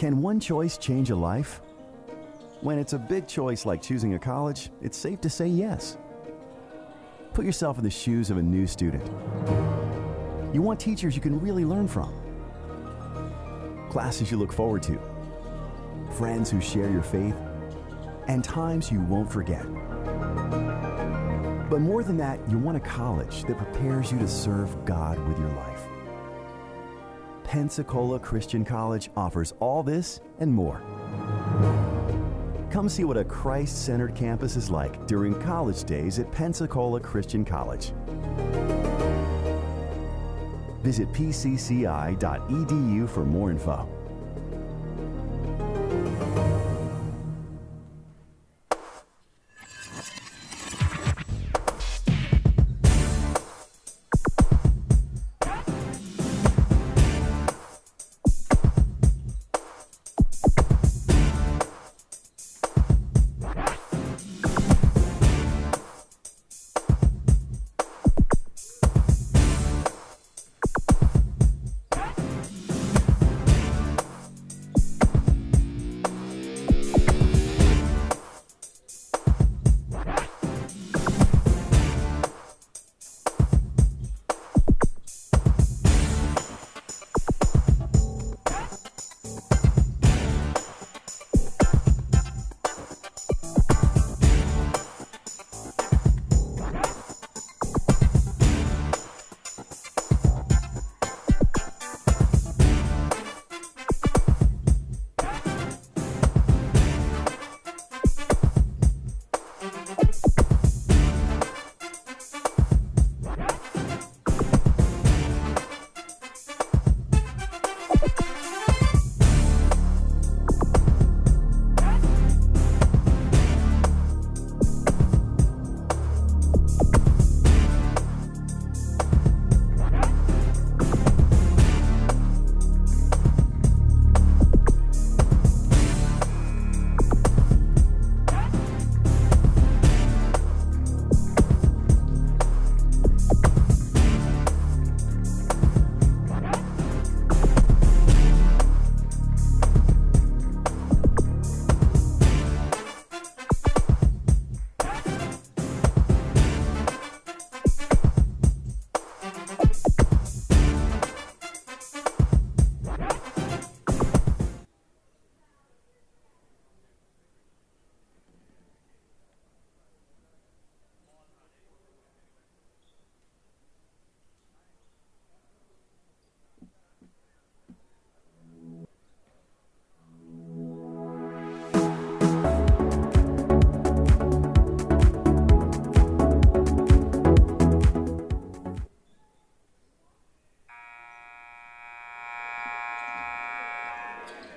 Can one choice change a life? When it's a big choice like choosing a college, it's safe to say yes. Put yourself in the shoes of a new student. You want teachers you can really learn from, classes you look forward to, friends who share your faith, and times you won't forget. But more than that, you want a college that prepares you to serve God with your life. Pensacola Christian College offers all this and more. Come see what a Christ-centered campus is like during college days at Pensacola Christian College. Visit pcci.edu for more info.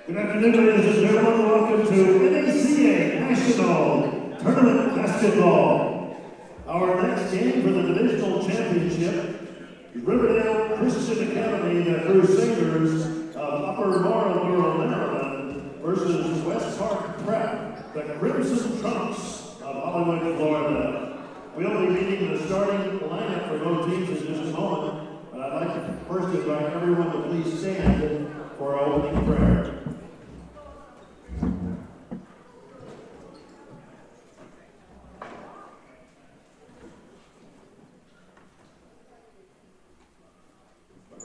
Good afternoon, ladies and gentlemen. Welcome to NACA National Tournament Basketball. Our next game for the divisional championship is Riverdale Christian Academy, the Crusaders of Upper Marlboro, Maryland, versus West Park Prep, the Crimson Trunks of Hollywood, Florida. We'll be meeting the starting lineup for both teams in just a moment, but I'd like to first invite everyone to please stand for our opening prayer.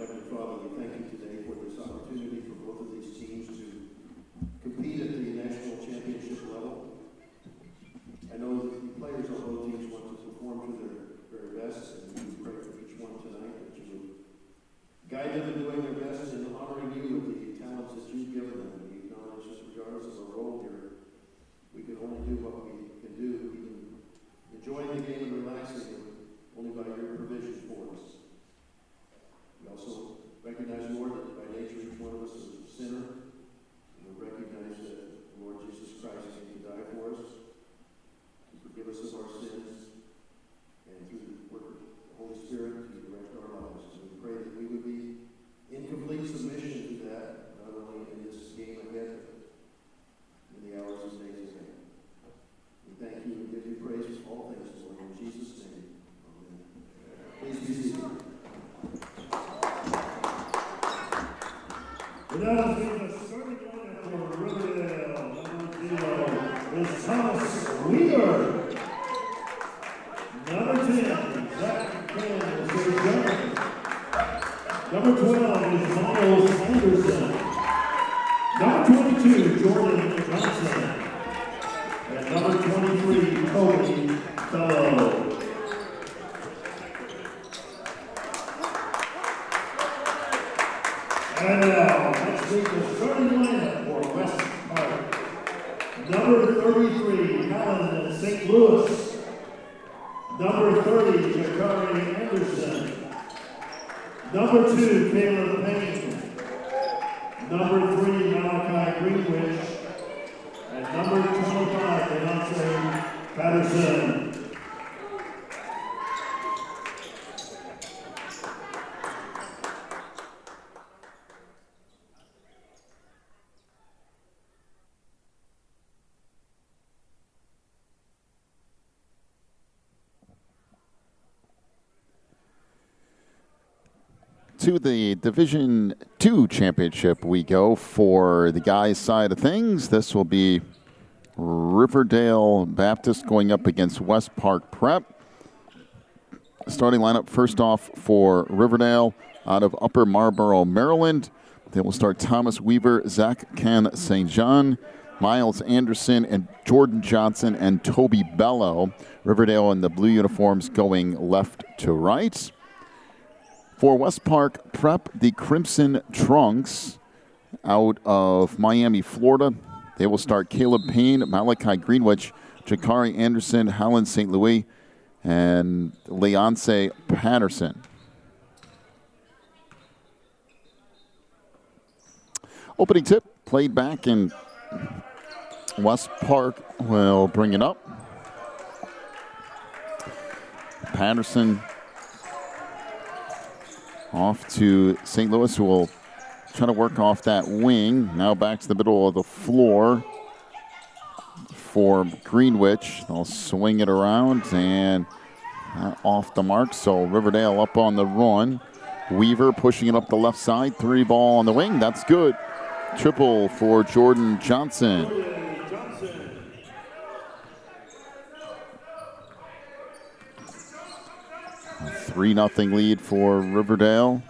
Heavenly Father, we thank you today for this opportunity for both of these teams to compete at the national championship level. I know that the players on both teams want to perform to their very best, and we pray for each one tonight that you would guide them in doing their best and honoring you with the talents that you've given them. We acknowledge just regardless of our role here, we can only do what we can do, even enjoying the game and relaxing only by your provision for us. We also recognize, Lord, that by nature each one of us is a sinner. And we recognize that the Lord Jesus Christ came to die for us, to forgive us of our sins, and through the work of the Holy Spirit to direct our lives. So we pray that we would be in complete submission to that, not only in this game ahead, but in the hours and days ahead. We thank you and give you praise for all things, Lord, in Jesus' name. Amen. Please be seated. Now, the starting lineup for Number 12 is Miles Anderson. Number 22, Jordan Johnson. And number 23, Toby Bello. And now, let's meet the starting lineup for West Park. Number 33, Helen St. Louis. Number 30, Jakari Anderson. Number 2, Caleb Payne. Number 3, Malachi Greenwich. And number 25, Deontay Patterson. To the Division II championship we go for the guys' side of things. This will be Riverdale Baptist going up against West Park Prep. Starting lineup first off for Riverdale out of Upper Marlboro, Maryland. They will start Thomas Weaver, Zach Can St. John, Miles Anderson, and Jordan Johnson and Toby Bello. Riverdale in the blue uniforms going left to right. For West Park Prep, the Crimson Trunks out of Miami, Florida. They will start Caleb Payne, Malachi Greenwich, Jakari Anderson, Helen St. Louis, and Leonce Patterson. Opening tip, played back in West Park will bring it up. Patterson off to St. Louis, who will try to work off that wing. Now back to the middle of the floor for Greenwich. They'll swing it around and off the mark. So Riverdale up on the run. Weaver pushing it up the left side. 3 ball on the wing. That's good. Triple for Jordan Johnson. 3-0 lead for Riverdale.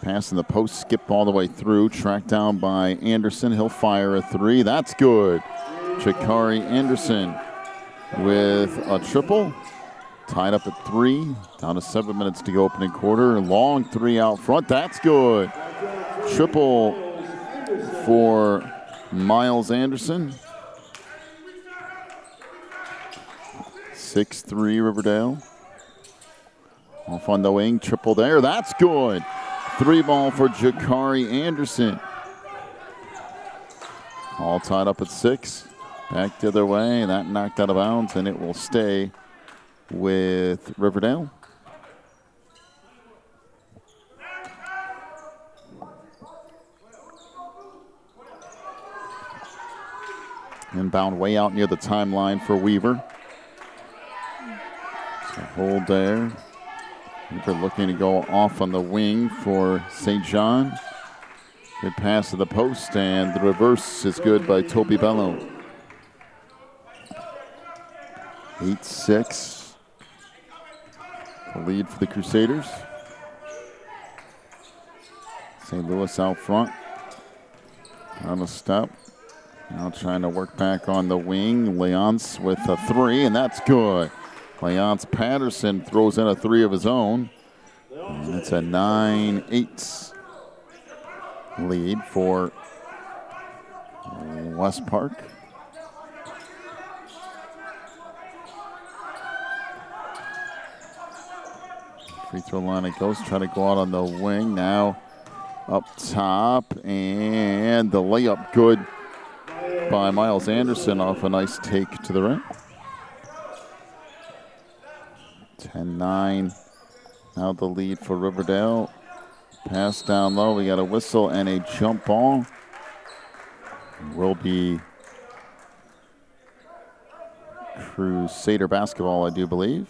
Pass in the post, skip all the way through. Tracked down by Anderson. He'll fire a 3. That's good. Jakari Anderson with a triple. Tied up at 3. Down to 7 minutes to go opening quarter. Long 3 out front. That's good. Triple for Miles Anderson. 6-3 Riverdale. Off on the wing, triple there. That's good. 3 ball for Jakari Anderson. All tied up at 6. Back the other way. That knocked out of bounds, and it will stay with Riverdale. Inbound way out near the timeline for Weaver. So hold there. Weaver looking to go off on the wing for St. John. Good pass to the post, and the reverse is good by Toby Bello. 8-6. The lead for the Crusaders. St. Louis out front. On a step. Now trying to work back on the wing. Leonce with a 3, and that's good. Leonce Patterson throws in a 3 of his own. And it's a 9-8 lead for West Park. Free throw line it goes. Try to go out on the wing. Now up top, and the layup good by Miles Anderson off a nice take to the rim. 10-9. Now the lead for Riverdale. Pass down low. We got a whistle and a jump ball. Will be Crusader basketball, I do believe.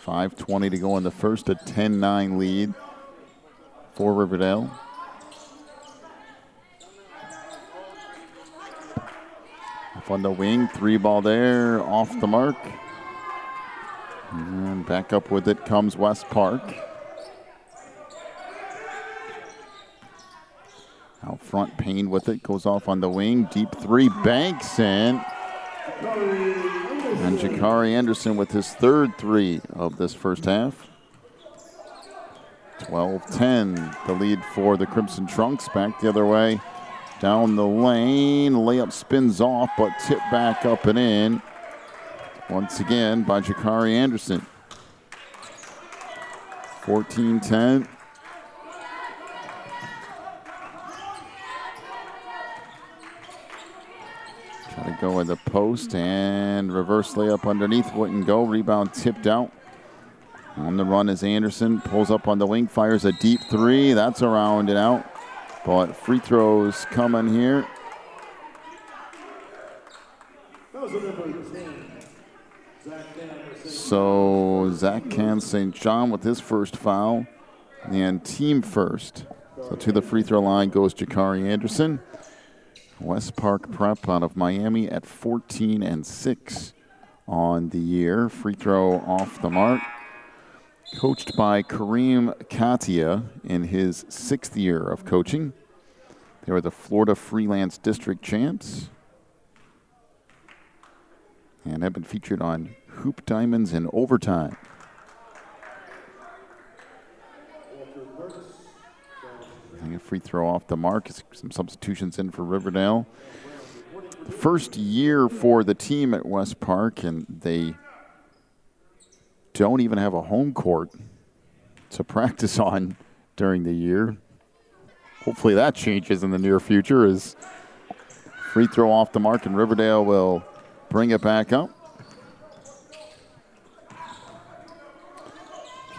.5:20 to go in the first, a 10-9 lead for Riverdale. Off on the wing, 3-ball there, off the mark. And back up with it comes West Park. Out front, Payne with it, goes off on the wing, deep 3, banks in. And Jakari Anderson with his third 3 of this first half. 12-10, the lead for the Crimson Trunks. Back the other way, down the lane. Layup spins off, but tipped back up and in. Once again by Jakari Anderson. 14-10. Try to go in the post and reverse layup underneath. Wouldn't go. Rebound tipped out. On the run is Anderson. Pulls up on the wing. Fires a deep 3. That's around and out. But free throws coming here. So Zach Can St. John with his first foul. And team first. So to the free throw line goes Jakari Anderson. West Park Prep out of Miami at 14-6 on the year. Free throw off the mark. Coached by Kareem Katia in his 6th year of coaching. They were the Florida Freelance District champs and have been featured on Hoop Diamonds in Overtime. A free throw off the mark. Some substitutions in for Riverdale. The first year for the team at West Park, and they don't even have a home court to practice on during the year. Hopefully that changes in the near future as free throw off the mark, and Riverdale will bring it back up.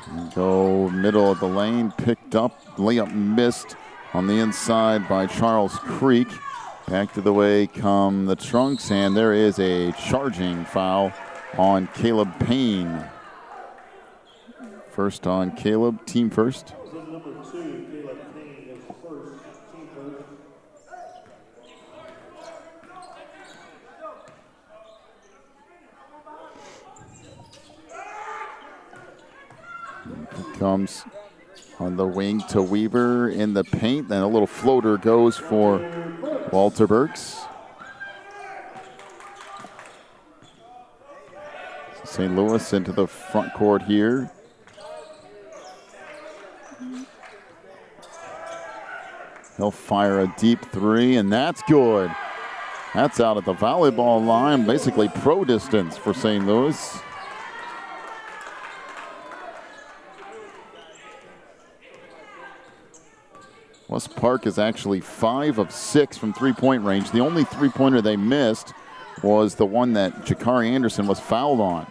And go middle of the lane, picked up, layup missed on the inside by Charles Creek. Back to the way come the Trunks, and there is a charging foul on Caleb Payne. First on Caleb, team first. Comes on the wing to Weaver in the paint. Then a little floater goes for Walter Burks. St. Louis into the front court here. He'll fire a deep 3, and that's good. That's out at the volleyball line, basically pro distance for St. Louis. West Park is actually 5 of 6 from three-point range. The only three-pointer they missed was the one that Jakari Anderson was fouled on.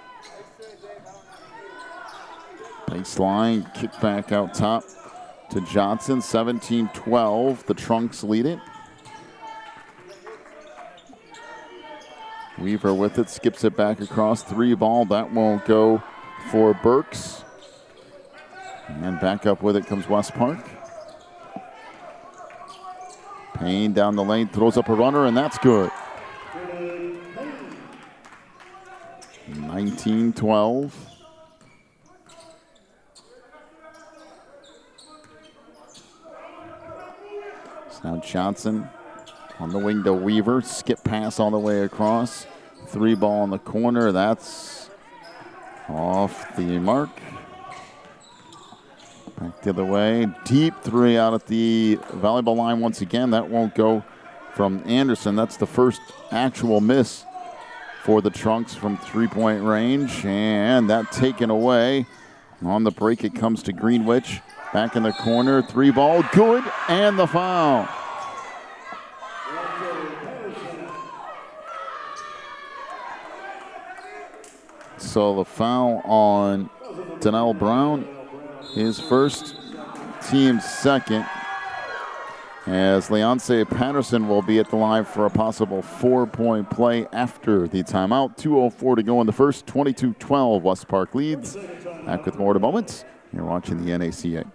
Baseline, kick back out top to Johnson, 17-12. The Trunks lead it. Weaver with it, skips it back across, 3-ball. That won't go for Burks. And back up with it comes West Park. Payne down the lane, throws up a runner, and that's good. 19-12. So now Johnson on the wing to Weaver. Skip pass all the way across. 3-ball in the corner. That's off the mark. Back the other way. Deep 3 out at the volleyball line once again. That won't go from Anderson. That's the first actual miss for the Trunks from three-point range. And that taken away. On the break, it comes to Greenwich. Back in the corner. 3-ball. Good. And the foul. So the foul on Donnell Brown. His first, team's second, as Leonce Patterson will be at the line for a possible 4-point play after the timeout. 2:04 to go in the first, 22-12. West Park leads. Back with more in a moment. You're watching the NACA.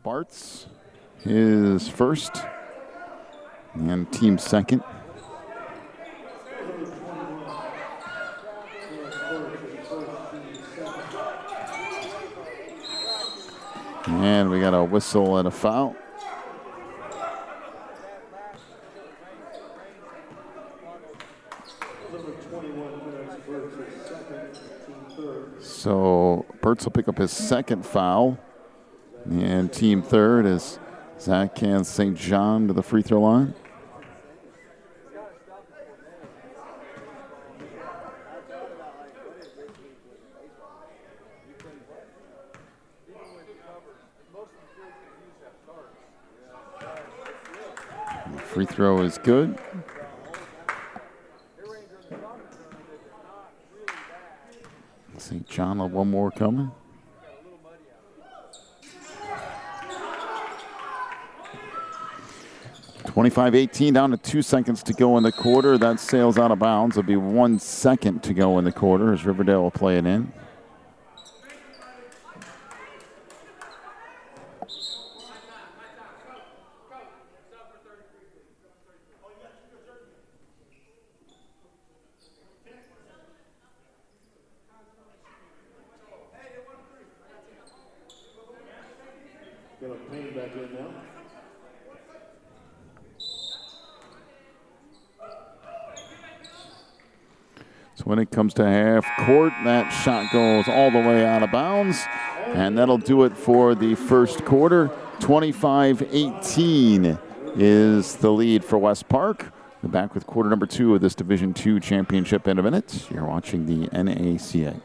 Bartz, his first, and team second. And we got a whistle and a foul. So Burtz will pick up his second foul. And team third is Zach and St. John to the free throw line. Free throw is good. St. John will have one more coming. (25-18) down to 2 seconds to go in the quarter. That sails out of bounds. It'll be 1 second to go in the quarter as Riverdale will play it in. Back in now. So when it comes to half court, that shot goes all the way out of bounds. And that'll do it for the first quarter. 25-18 is the lead for West Park. We're back with quarter number 2 of this Division II championship in a minute. You're watching the NACA.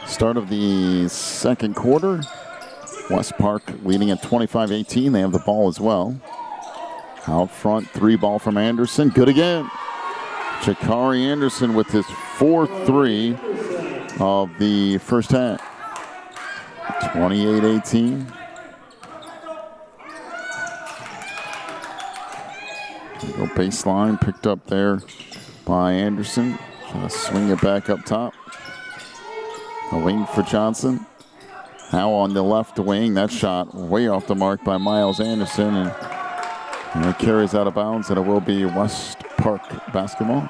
Start of the second quarter. West Park leading at 25-18. They have the ball as well. Out front, 3 ball from Anderson. Good again. Jakari Anderson with his 4th 3 of the first half. 28-18. Go baseline, picked up there by Anderson. Trying to swing it back up top. A wing for Johnson. Now on the left wing, that shot way off the mark by Miles Anderson, and it carries out of bounds, and it will be West Park basketball.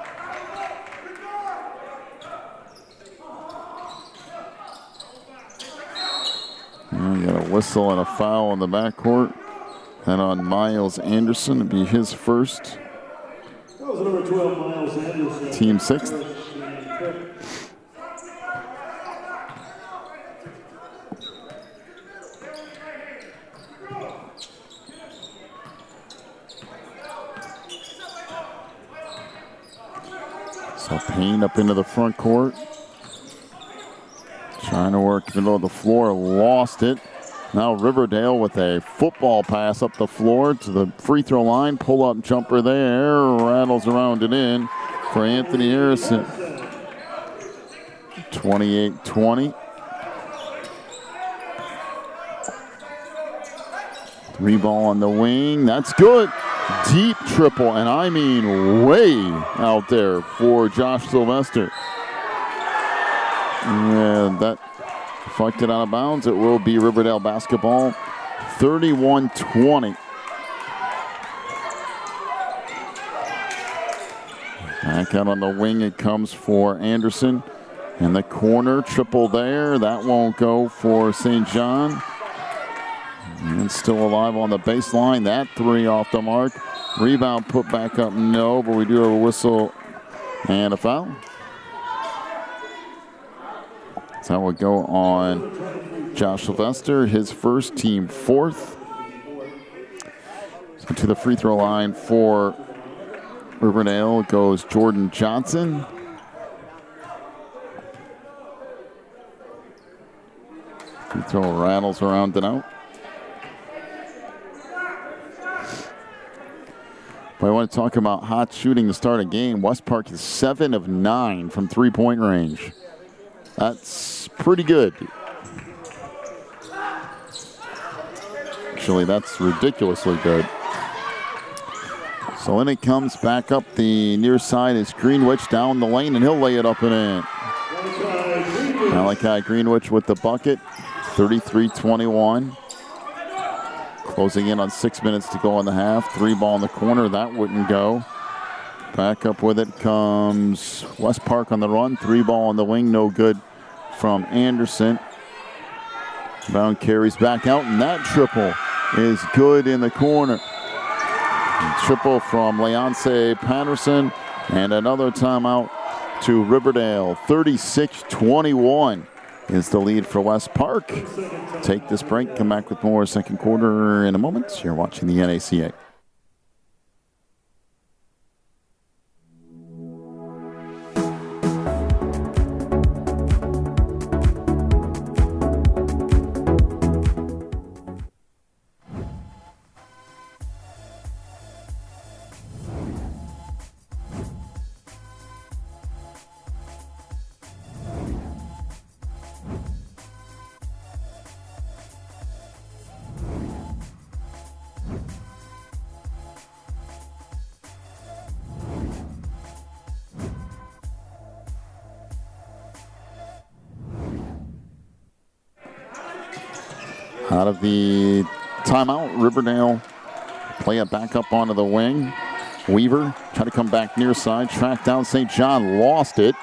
And we got a whistle and a foul in the backcourt. And on Miles Anderson, it'll be his first. That was number 12, Miles Anderson. Team 6th. So Payne up into the front court. Trying to work middle of the floor, lost it. Now Riverdale with a football pass up the floor to the free throw line. Pull up jumper there, rattles around it in for Anthony Harrison. 28-20. 3 ball on the wing, that's good. Deep triple, and I mean way out there for Josh Sylvester. And that deflected out of bounds. It will be Riverdale basketball, 31-20. Back out on the wing it comes for Anderson. In the corner, triple there. That won't go for St. John. And still alive on the baseline. That three off the mark. Rebound put back up, no, but we do have a whistle and a foul. So that would go on Josh Sylvester, his first, team fourth. So to the free throw line for Riverdale goes Jordan Johnson. Free throw rattles around and out. But I want to talk about hot shooting to start a game. West Park is 7 of 9 from three-point range. That's pretty good. Actually, that's ridiculously good. So when it comes back up the near side is Greenwich down the lane, and he'll lay it up and in. Malachi Greenwich with the bucket, 33-21. Closing in on 6 minutes to go in the half. Three ball in the corner, that wouldn't go. Back up with it comes West Park on the run. Three ball on the wing, no good from Anderson. Bound carries back out, and that triple is good in the corner. Triple from Leonce Patterson, and another timeout to Riverdale. 36-21 is the lead for West Park. Take this break, come back with more second quarter in a moment. You're watching the NACA. Out of the timeout, Riverdale play it back up onto the wing. Weaver trying to come back near side, tracked down St. John, lost it,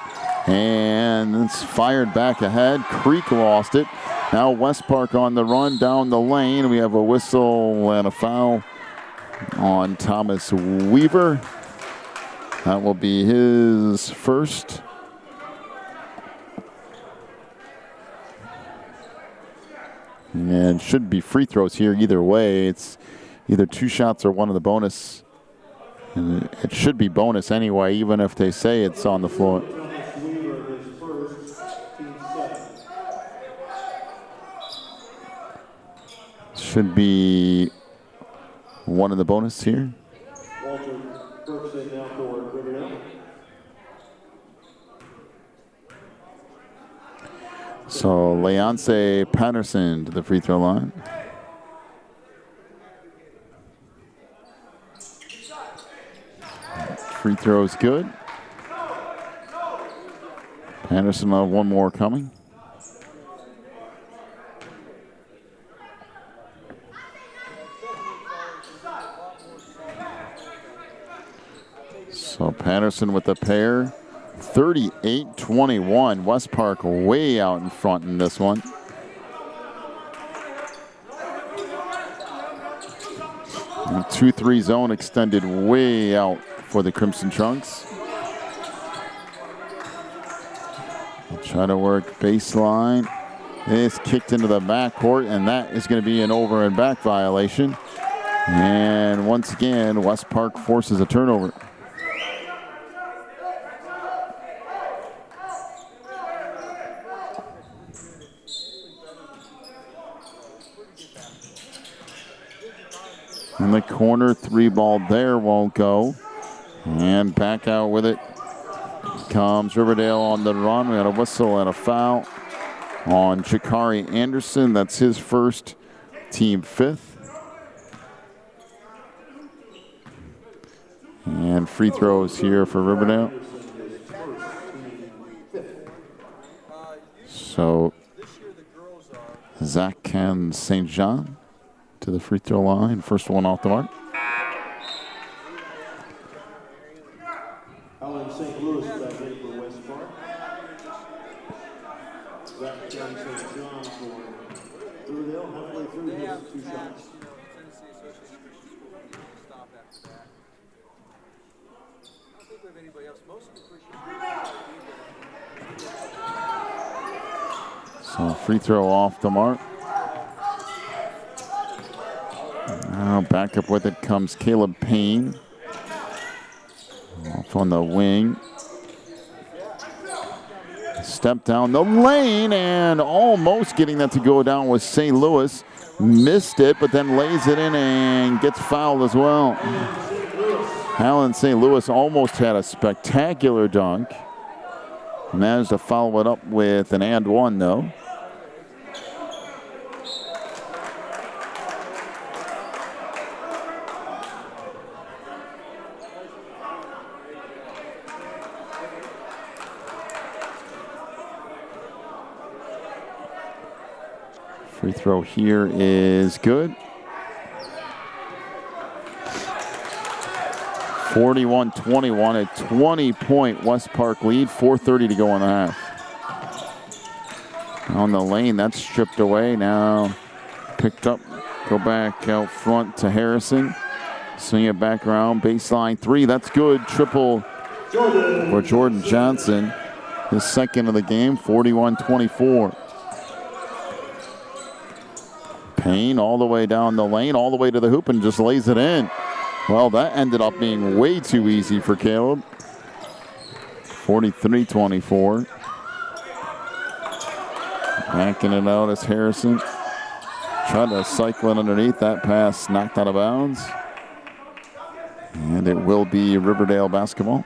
and it's fired back ahead. Creek lost it. Now West Park on the run down the lane. We have a whistle and a foul on Thomas Weaver. That will be his first. And should be free throws here either way. It's either two shots or one of the bonus. And it should be bonus anyway, even if they say it's on the floor. Should be one of the bonus here. So Leonce Patterson to the free throw line. Free throw is good. Patterson will have one more coming. So Patterson with the pair. 38-21. West Park way out in front in this one. And 2-3 zone extended way out for the Crimson Chunks. They'll try to work baseline. It's kicked into the backcourt, and that is going to be an over and back violation. And once again, West Park forces a turnover. In the corner, three ball there won't go. And back out with it comes Riverdale on the run. We had a whistle and a foul on Jakari Anderson. That's his first, team fifth. And free throws here for Riverdale. So Zach and St. John to the free throw line. First one off the mark. Zach Johnson John for Riverdale, halfway through his 2 shots. So free throw off the mark. Now back up with it comes Caleb Payne. Off on the wing. Step down the lane and almost getting that to go down was St. Louis. Missed it, but then lays it in and gets fouled as well. Alan St. Louis almost had a spectacular dunk. Managed to follow it up with an and one, though. Free throw here is good. 41-21, a 20-point West Park lead, 4:30 to go in the half. On the lane, that's stripped away. Now picked up, go back out front to Harrison. Swing it back around, baseline 3, that's good. Triple for Jordan Johnson. His second of the game, 41-24. Payne all the way down the lane, all the way to the hoop, and just lays it in. Well, that ended up being way too easy for Caleb. 43-24. Backing it out as Harrison tried to cycle it underneath. That pass knocked out of bounds. And it will be Riverdale basketball.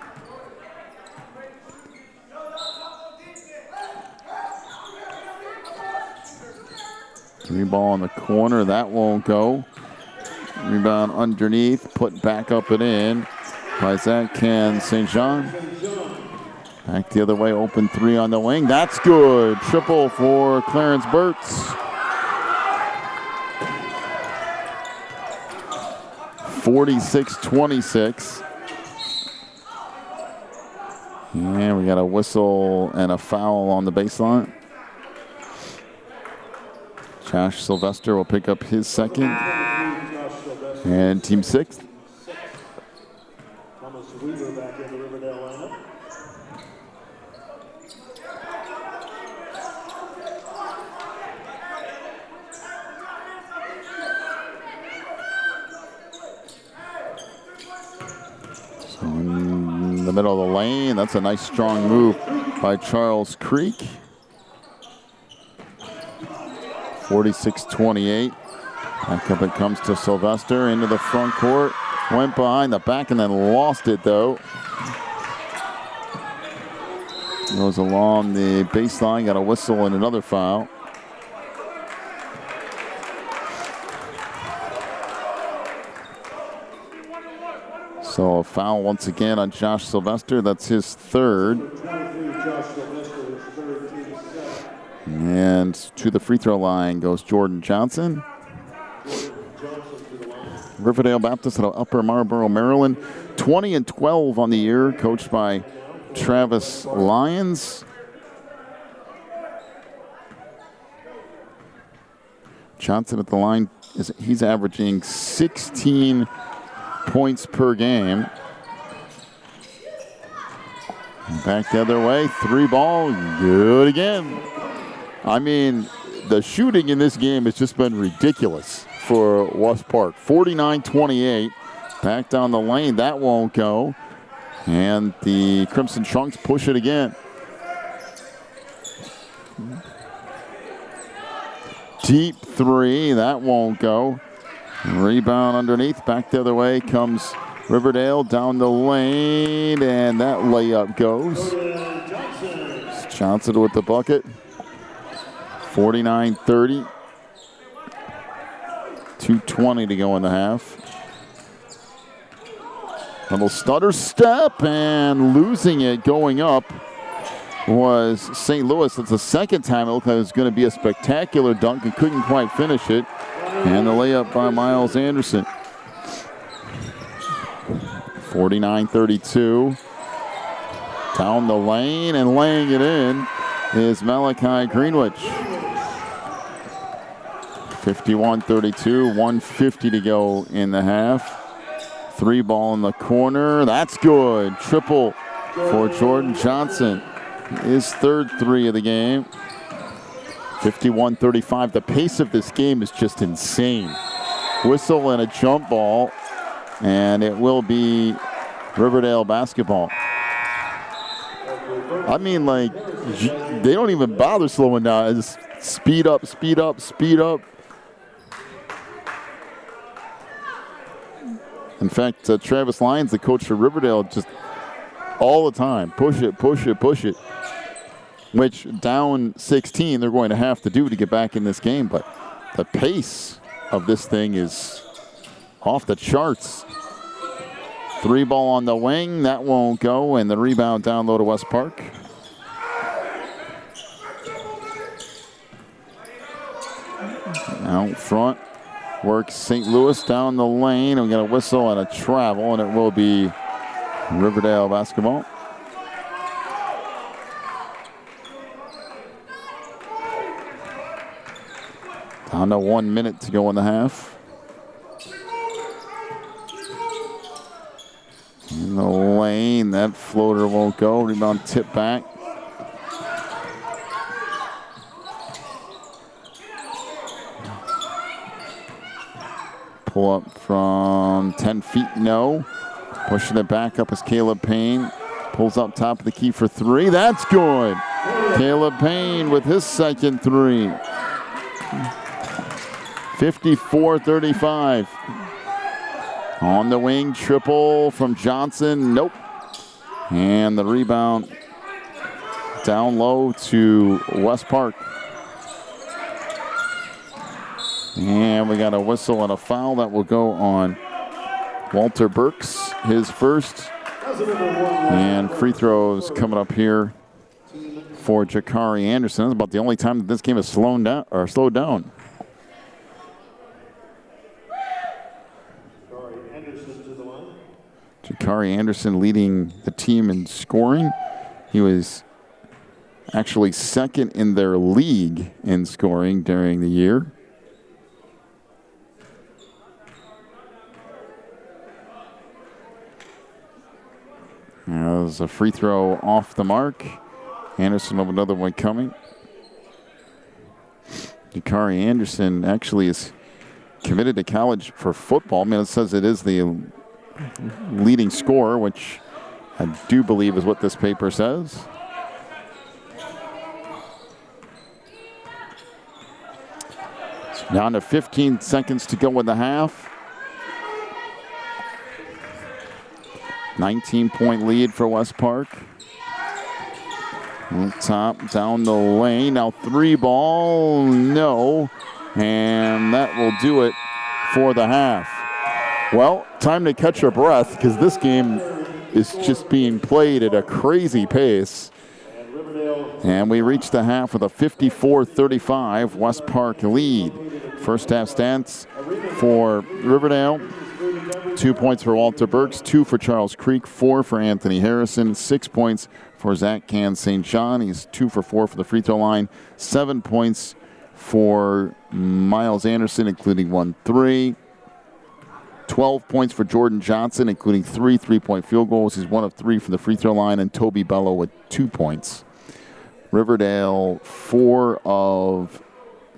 Three ball in the corner, that won't go. Rebound underneath, put back up and in by Zach St. Jean. Back the other way, open 3 on the wing. That's good. Triple for Clarence Burtz. 46-26. And we got a whistle and a foul on the baseline. Josh Sylvester will pick up his second. And team 6th. Thomas Weaver back in the Riverdale lineup. So in the middle of the lane, that's a nice strong move by Charles Creek. 46-28. Back up it comes to Sylvester into the front court. Went behind the back and then lost it though. Goes along the baseline, got a whistle and another foul. So a foul once again on Josh Sylvester. That's his third. And to the free throw line goes Jordan Johnson. Riverdale Baptist out of Upper Marlboro, Maryland. 20-12 on the year, coached by Travis Lyons. Johnson at the line, he's averaging 16 points per game. Back the other way, 3 ball, good again. I mean, the shooting in this game has just been ridiculous for West Park. 49-28, back down the lane, that won't go. And the Crimson Trunks push it again. Deep 3, that won't go. Rebound underneath, back the other way comes Riverdale down the lane, and that layup goes. Johnson with the bucket. 49-30. 2:20 to go in the half. Little stutter step and losing it going up was St. Louis. That's the second time it looked like it was going to be a spectacular dunk and couldn't quite finish it. And the layup by Miles Anderson. 49-32. Down the lane and laying it in is Malachi Greenwich. 51-32, 150 to go in the half. 3 ball in the corner. That's good. Triple for Jordan Johnson. His third 3 of the game. 51-35. The pace of this game is just insane. Whistle and a jump ball, and it will be Riverdale basketball. I mean, like, they don't even bother slowing down. It's speed up, speed up, speed up. In fact, Travis Lyons, the coach for Riverdale, just all the time, push it, push it, push it. Which down 16, they're going to have to do to get back in this game. But the pace of this thing is off the charts. 3 ball on the wing, that won't go, and the rebound down low to West Park. Out front. Works St. Louis down the lane. We got a whistle and a travel, and it will be Riverdale basketball. Down to 1 minute to go in the half. In the lane, that floater won't go. Rebound tip back. Pull up from 10 feet, no. Pushing it back up is Caleb Payne. Pulls up top of the key for 3. That's good. Caleb Payne with his second 3. 54-35. On the wing, triple from Johnson. Nope. And the rebound down low to West Park. And we got a whistle and a foul that will go on Walter Burks, his first. And free throws coming up here for Jakari Anderson. That's about the only time that this game has slowed down. Jakari Anderson leading the team in scoring. He was actually second in their league in scoring during the year. There's a free throw off the mark. Anderson with another one coming. Jakari Anderson actually is committed to college for football. I mean, it says it is the leading scorer, which I do believe is what this paper says. Down to 15 seconds to go in the half. 19-point lead for West Park. On top, down the lane. Now 3 ball, no. And that will do it for the half. Well, time to catch your breath because this game is just being played at a crazy pace. And we reach the half with a 54-35 West Park lead. First half stats for Riverdale. 2 points for Walter Burks, 2 for Charles Creek, 4 for Anthony Harrison, 6 points for Zach Can St. John. He's 2 for 4 for the free throw line. 7 points for Miles Anderson, including 1 3. 12 points for Jordan Johnson, including 3 3-point field goals. He's 1 of 3 from the free throw line, and Toby Bello with 2 points. Riverdale 4 of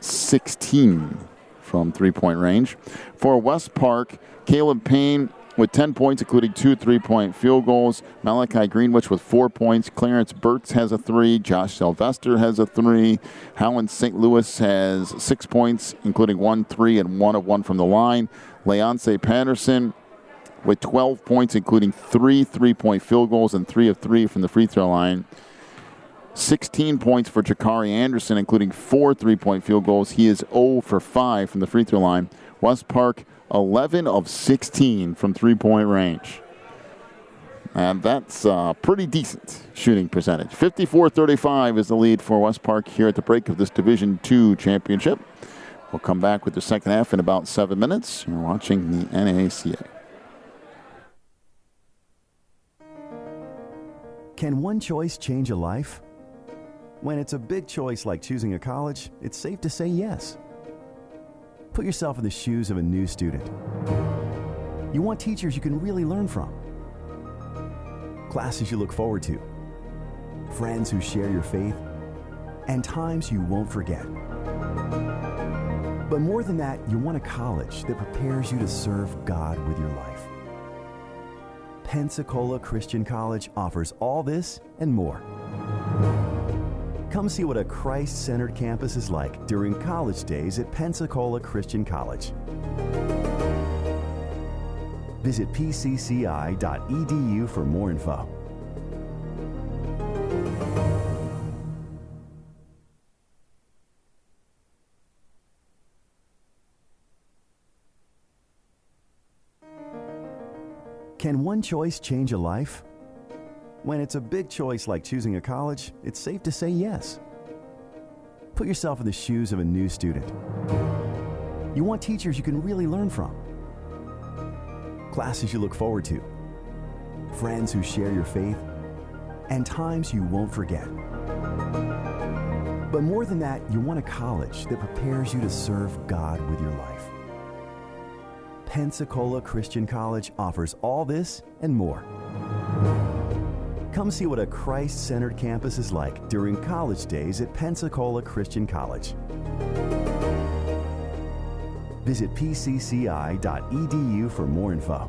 16 from 3-point range. For West Park, Caleb Payne with 10 points, including 2 3-point field goals. Malachi Greenwich with 4 points. Clarence Burtz has a 3. Josh Sylvester has a 3. Howland St. Louis has 6 points, including 1 3 and 1 of 1 from the line. Leonce Patterson with 12 points, including 3 3-point field goals and 3 of 3 from the free throw line. 16 points for Jakari Anderson, including 4 3-point field goals. He is 0 for 5 from the free throw line. West Park, 11 of 16 from 3-point range. And that's pretty decent shooting percentage. 54-35 is the lead for West Park here at the break of this Division II championship. We'll come back with the second half in about 7 minutes. You're watching the NACA. Can one choice change a life? When it's a big choice like choosing a college, it's safe to say yes. Put yourself in the shoes of a new student. You want teachers you can really learn from, classes you look forward to, friends who share your faith, and times you won't forget. But more than that, you want a college that prepares you to serve God with your life. Pensacola Christian College offers all this and more. Come see what a Christ-centered campus is like during college days at Pensacola Christian College. Visit pcci.edu for more info. Can one choice change a life? When it's a big choice like choosing a college, it's safe to say yes. Put yourself in the shoes of a new student. You want teachers you can really learn from, classes you look forward to, friends who share your faith, and times you won't forget. But more than that, you want a college that prepares you to serve God with your life. Pensacola Christian College offers all this and more. Come see what a Christ-centered campus is like during college days at Pensacola Christian College. Visit pcci.edu for more info.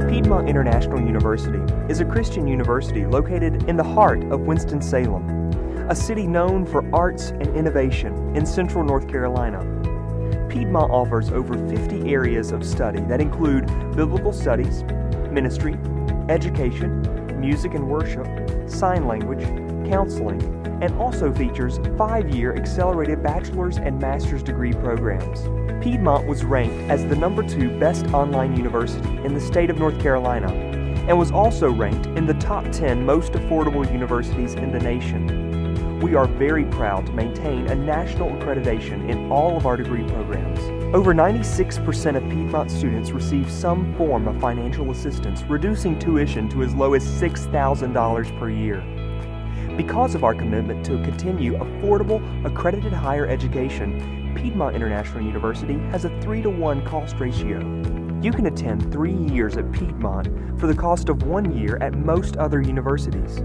Piedmont International University is a Christian university located in the heart of Winston-Salem, a city known for arts and innovation in central North Carolina. Piedmont offers over 50 areas of study that include biblical studies, ministry, education, music and worship, sign language, counseling, and also features 5-year accelerated bachelor's and master's degree programs. Piedmont was ranked as the #2 best online university in the state of North Carolina and was also ranked in the top 10 most affordable universities in the nation. We are very proud to maintain a national accreditation in all of our degree programs. Over 96% of Piedmont students receive some form of financial assistance, reducing tuition to as low as $6,000 per year. Because of our commitment to continue affordable, accredited higher education, Piedmont International University has a 3-to-1 cost ratio. You can attend 3 years at Piedmont for the cost of 1 year at most other universities.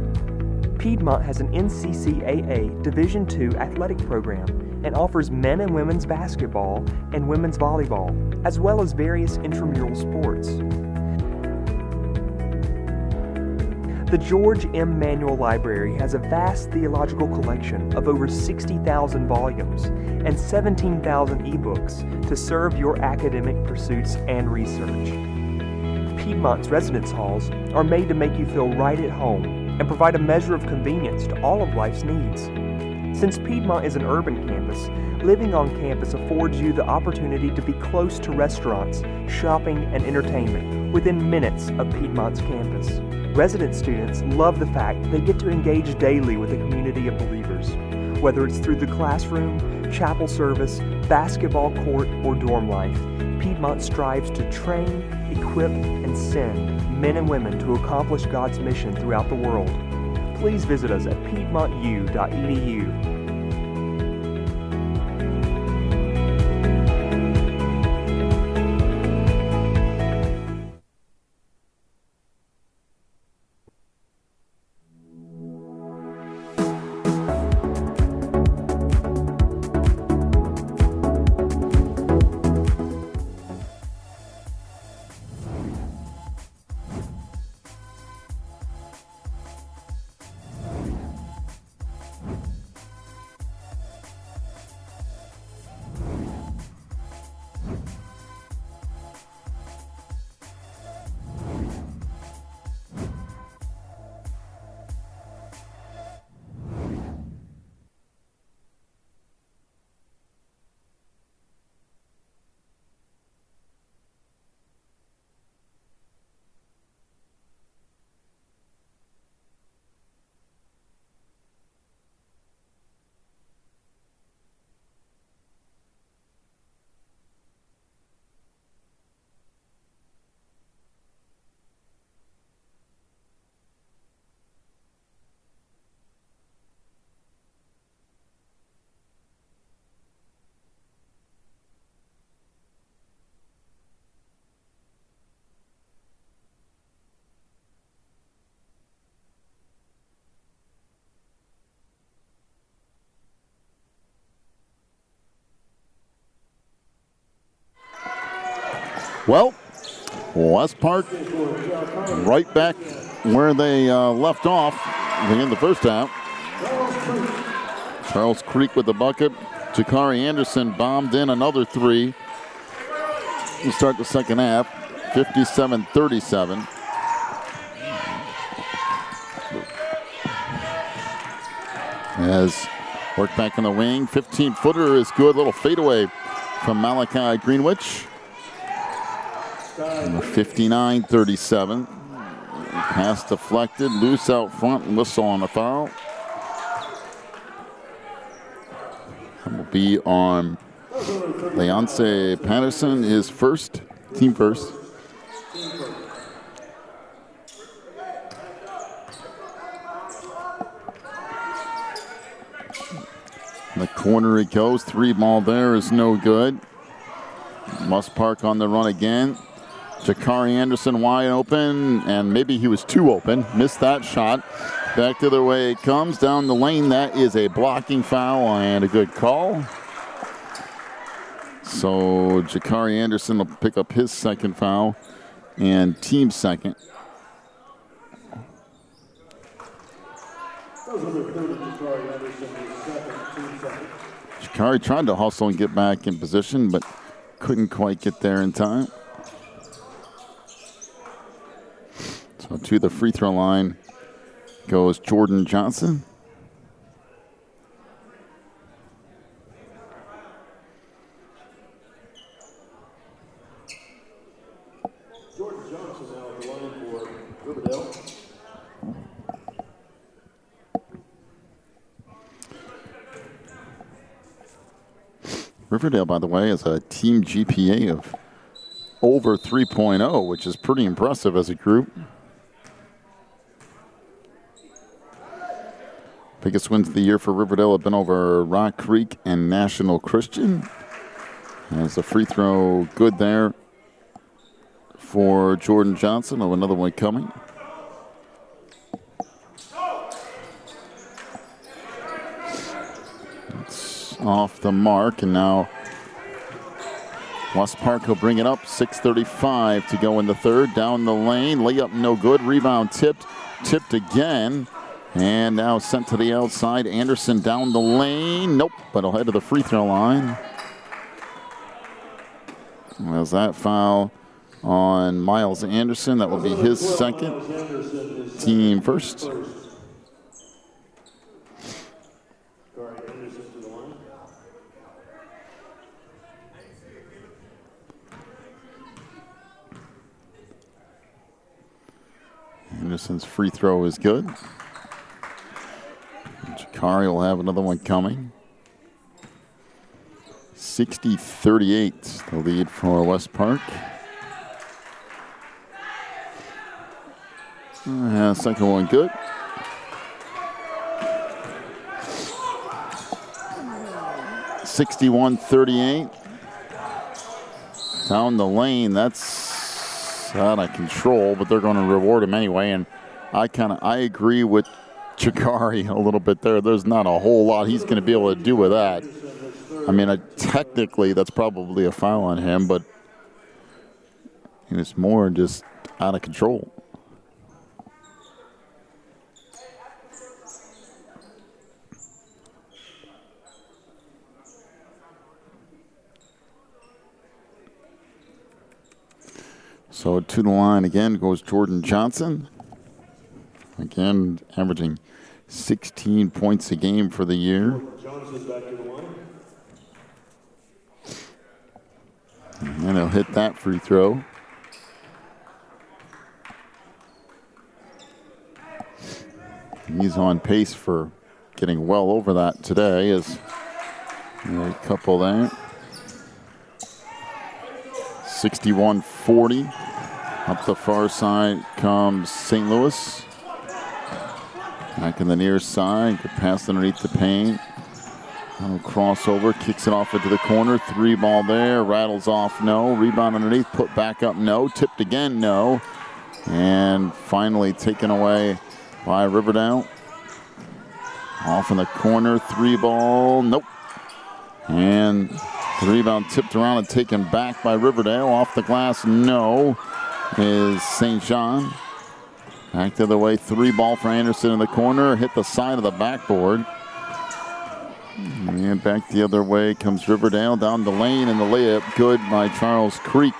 Piedmont has an NCCAA Division II athletic program and offers men and women's basketball and women's volleyball, as well as various intramural sports. The George M. Manual Library has a vast theological collection of over 60,000 volumes and 17,000 ebooks to serve your academic pursuits and research. Piedmont's residence halls are made to make you feel right at home and provide a measure of convenience to all of life's needs. Since Piedmont is an urban campus, living on campus affords you the opportunity to be close to restaurants, shopping, and entertainment within minutes of Piedmont's campus. Resident students love the fact they get to engage daily with a community of believers. Whether it's through the classroom, chapel service, basketball court, or dorm life, Piedmont strives to train, equip, and send men and women to accomplish God's mission throughout the world. Please visit us at piedmontu.edu. Well, West Park right back where they left off in the first half. Charles Creek with the bucket. Jakari Anderson bombed in another three to start the second half, 57-37. As work back in the wing, 15-footer is good. Little fadeaway from Malachi Greenwich. 59-37. Pass deflected, loose out front, whistle on the foul. That will be on Leonce Patterson, his first, team first. In the corner it goes, three ball there is no good. West Park on the run again. Jakari Anderson wide open, and maybe he was too open. Missed that shot. Back the other way it comes. Down the lane, that is a blocking foul and a good call. So Jakari Anderson will pick up his second foul and team second. Jakari tried to hustle and get back in position, but couldn't quite get there in time. So to the free throw line goes Jordan Johnson. Jordan Johnson now at the line for Riverdale. Riverdale, by the way, has a team GPA of over 3.0, which is pretty impressive as a group. Biggest wins of the year for Riverdale have been over Rock Creek and National Christian. As a free throw good there for Jordan Johnson. Oh, another one coming. It's off the mark, and now West Park will bring it up. 6:35 to go in the third. Down the lane. Layup no good. Rebound tipped. Tipped again. And now sent to the outside. Anderson down the lane. Nope, but he'll head to the free throw line. There's that foul on Miles Anderson. That will be his second. Team first. Anderson's free throw is good. Jakari will have another one coming. 60-38, the lead for West Park. Second one good. (61-38). Down the lane, that's out of control, but they're going to reward him anyway. And I agree with Jakari a little bit there. There's not a whole lot he's going to be able to do with that. I mean, technically that's probably a foul on him, but he was more just out of control. So to the line again goes Jordan Johnson. Again, averaging 16 points a game for the year. Johnson's back to the line. And he'll hit that free throw. He's on pace for getting well over that today. As a couple there. 61-40. Up the far side comes St. Louis. Back in the near side, good pass underneath the paint. Crossover, kicks it off into the corner. Three ball there, rattles off, no. Rebound underneath, put back up, no. Tipped again, no. And finally taken away by Riverdale. Off in the corner, three ball, nope. And the rebound tipped around and taken back by Riverdale. Off the glass, no, is St. John. Back the other way, three ball for Anderson in the corner. Hit the side of the backboard. And back the other way comes Riverdale down the lane, and the layup good by Charles Creek.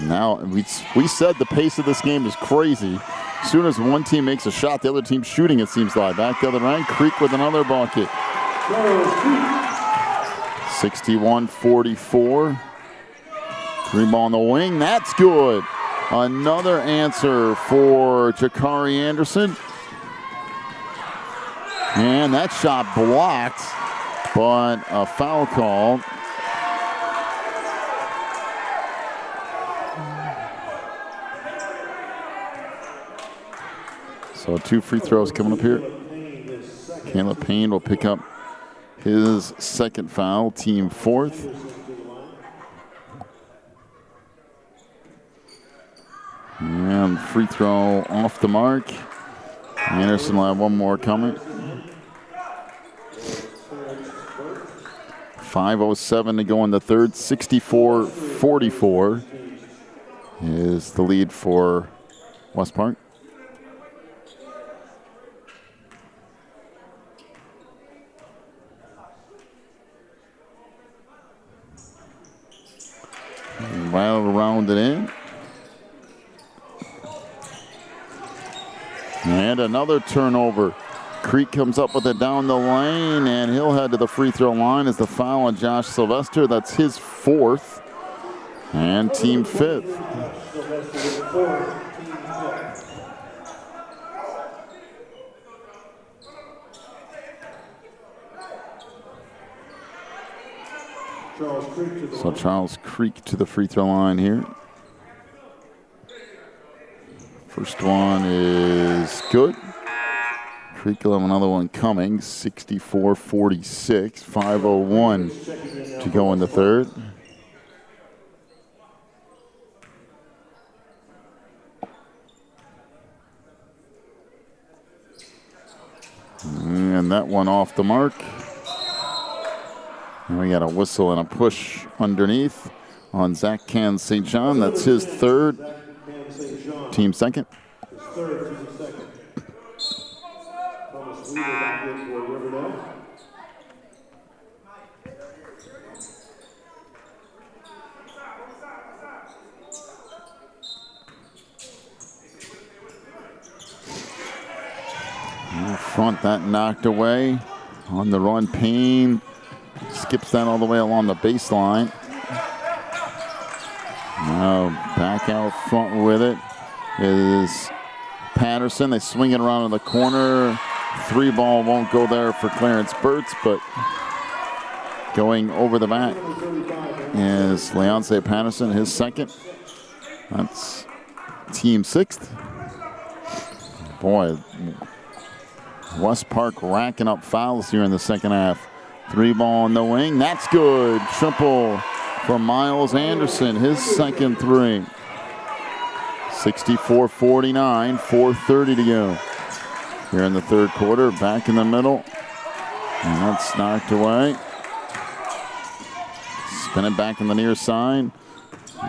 Now, we said the pace of this game is crazy. As soon as one team makes a shot, the other team's shooting, it seems like. Back the other end, Creek with another bucket. 61-44. Three ball on the wing, that's good. Another answer for Jakari Anderson. And that shot blocked, but a foul call. So two free throws coming up here. Caleb Payne will pick up his second foul, team fourth. And free throw off the mark. Anderson will have one more coming. 5:07 to go in the third. 64-44 is the lead for West Park. Rattled around it in. And another turnover. Creek comes up with it down the lane, and he'll head to the free throw line as the foul on Josh Sylvester. That's his fourth, and team fifth. So Charles Creek to the free throw line here. First one is good. Creek will have another one coming. 64-46. 5:01 to go in the third. And that one off the mark. And we got a whistle and a push underneath on Zach Can St. John. That's his third. Team second. Third, team second. Thomas Weaver back in for Riverdale. In front, that knocked away. On the run, Payne skips that all the way along the baseline. Now back out front with it is Patterson. They swing it around in the corner. 3 ball won't go there for Clarence Burtz, but going over the back is Leonce Patterson, his second. That's team sixth. Boy, West Park racking up fouls here in the second half. 3 ball on the wing. That's good. Triple for Miles Anderson, his second 3. 64-49, 4:30 to go. Here in the third quarter, back in the middle. And that's knocked away. Spin it back in the near side.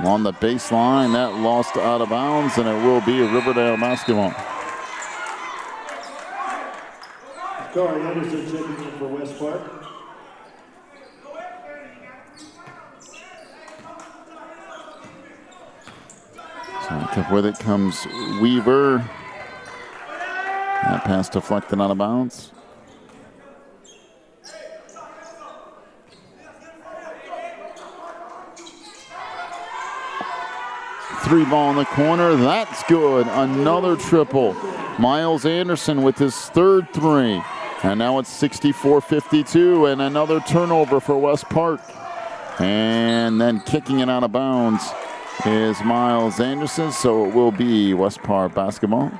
On the baseline, that lost out of bounds, and it will be Riverdale basketball. Corey Anderson checking in for West Park. Up with it comes Weaver. That pass deflected out of bounds. Three ball in the corner. That's good. Another triple. Miles Anderson with his third 3. And now it's 64-52 and another turnover for West Park. And then kicking it out of bounds is Miles Anderson, so it will be West Park basketball.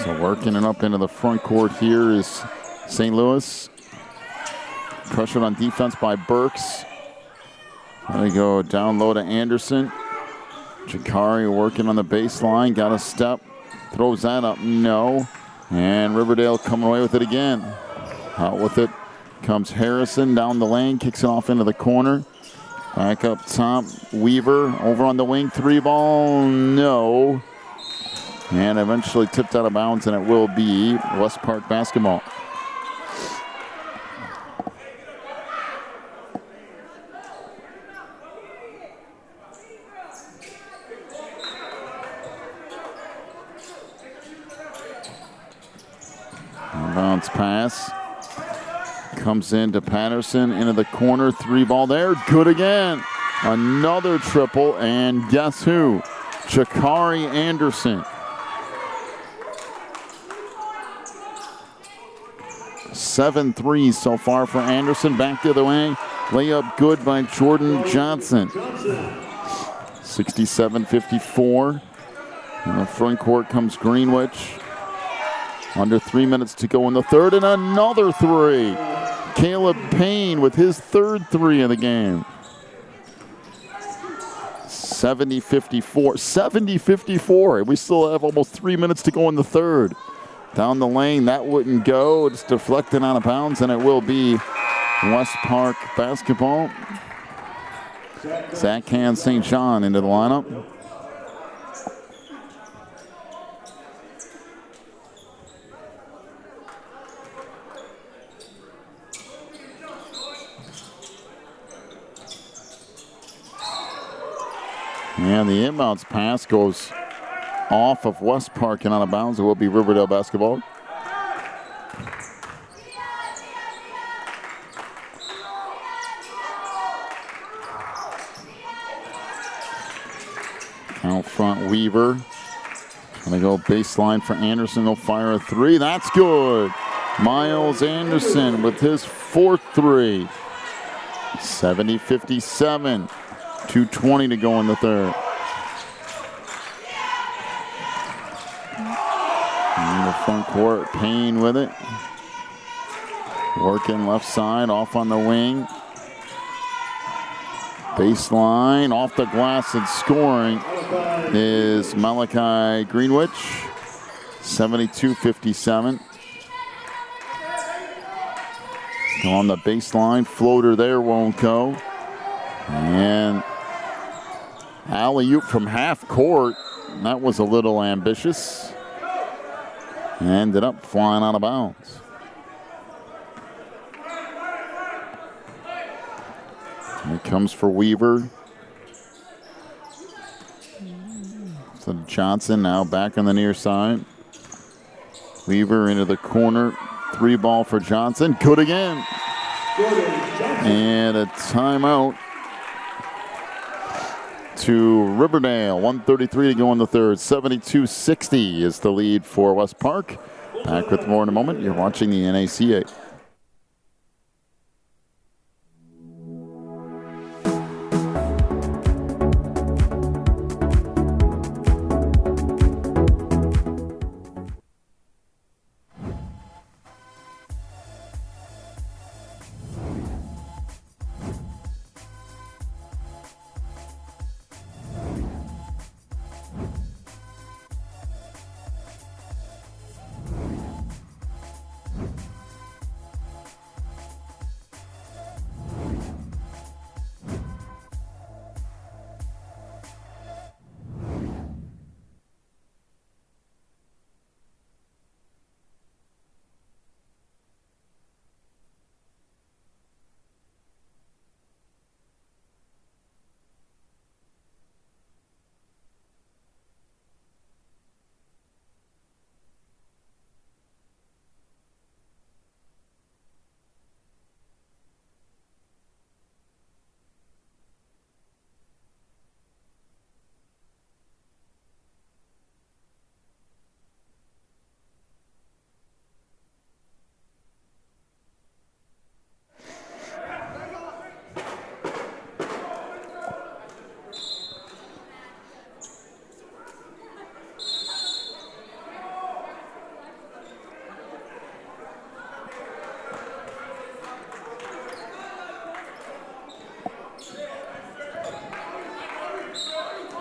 So working it up into the front court here is St. Louis. Pressured on defense by Burks. There you go, down low to Anderson. Jakari working on the baseline, got a step, throws that up, no. And Riverdale coming away with it again. Out with it comes Harrison down the lane, kicks it off into the corner. Back up top, Weaver over on the wing, 3 ball, no. And eventually tipped out of bounds, and it will be West Park basketball. Bounce pass. Comes into Patterson, into the corner, 3 ball there. Good again. Another triple, and guess who? Jakari Anderson. 7 threes so far for Anderson. Back the other way. Layup good by Jordan Johnson. 67-54. In the front court comes Greenwich. Under 3 minutes to go in the third, and another 3. Caleb Payne with his third 3 of the game. 70-54. 70-54. We still have almost 3 minutes to go in the third. Down the lane, that wouldn't go. It's deflected out of bounds, and it will be West Park basketball. Zach Can St. John into the lineup. And the inbounds pass goes off of West Park and out of bounds. It will be Riverdale basketball. Out front, Weaver. Gonna go baseline for Anderson. He'll fire a 3. That's good. Miles Anderson with his 4th 3. 70-57. 2:20 to go in the third. In the front court, Payne with it. Working left side, off on the wing. Baseline, off the glass and scoring is Malachi Greenwich, 72-57. On the baseline, floater there won't go. And alley-oop from half court. That was a little ambitious. Ended up flying out of bounds. Here comes for Weaver. So Johnson now back on the near side. Weaver into the corner. 3 ball for Johnson. Good again. And a timeout to Riverdale. 1:33 to go in the third. 72-60 is the lead for West Park. Back with more in a moment. You're watching the NACA.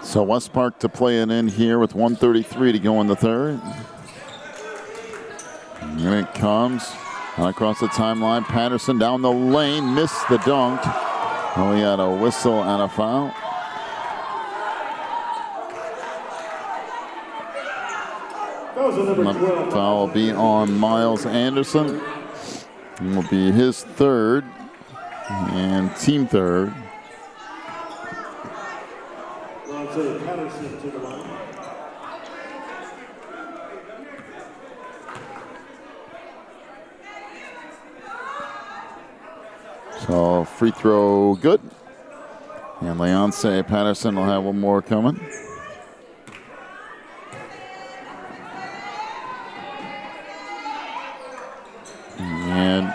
So West Park to play it in here with 1:33 to go in the third. Here it comes. Across the timeline, Patterson down the lane, missed the dunk. Oh, he had a whistle and a foul. The foul will be on Miles Anderson. It will be his third and team third. Patterson to the line. So free throw good. And Leonce Patterson will have one more coming. And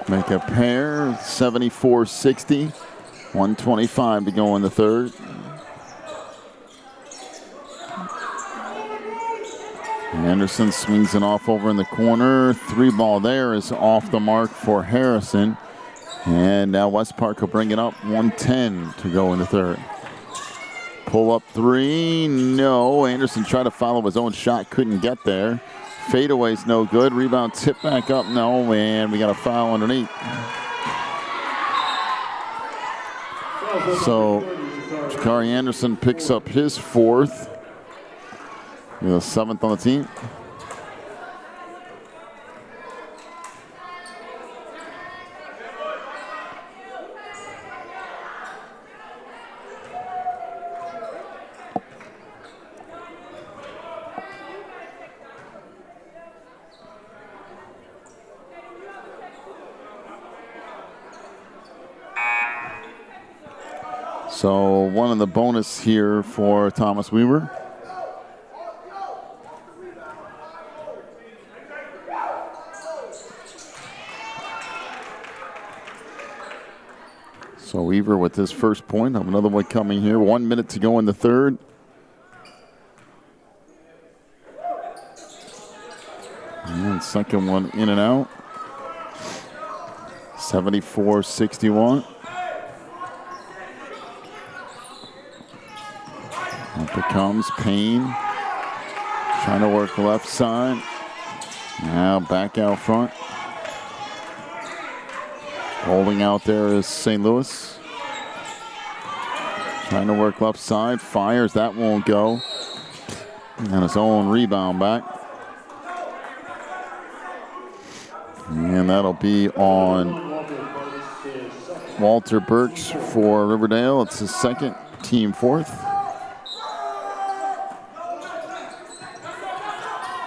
make a pair, 74-60. 1:25 to go in the third. Anderson swings it off over in the corner. 3 ball there is off the mark for Harrison. And now West Park will bring it up. 1:10 to go in the third. Pull up 3, no. Anderson tried to follow his own shot, couldn't get there. Fadeaway's no good. Rebound tip back up, no. And we got a foul underneath. So Jakari Anderson picks up his 4th. The 7th on the team. So one of the bonus here for Thomas Weaver. So Weaver with his first point. Have another one coming here. 1 minute to go in the third. And second one in and out. 74-61. Up it comes Payne. Trying to work left side. Now back out front. Holding out there is St. Louis. Trying to work left side. Fires. That won't go. And his own rebound back. And that'll be on Walter Birch for Riverdale. It's his second, team fourth.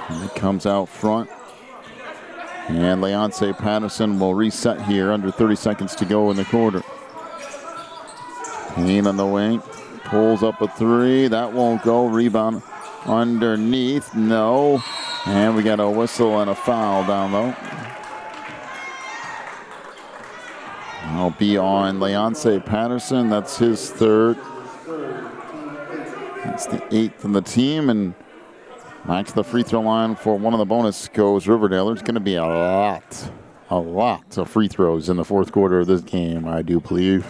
And it comes out front. And Leonce Patterson will reset here under 30 seconds to go in the quarter. Payne on the wing. Pulls up a three. That won't go. Rebound underneath. No. And we got a whistle and a foul down low. That'll be on Leonce Patterson. That's his third. That's the 8th in the team. And back to the free throw line for one of the bonus goes Riverdale. There's going to be a lot of free throws in the fourth quarter of this game, I do believe.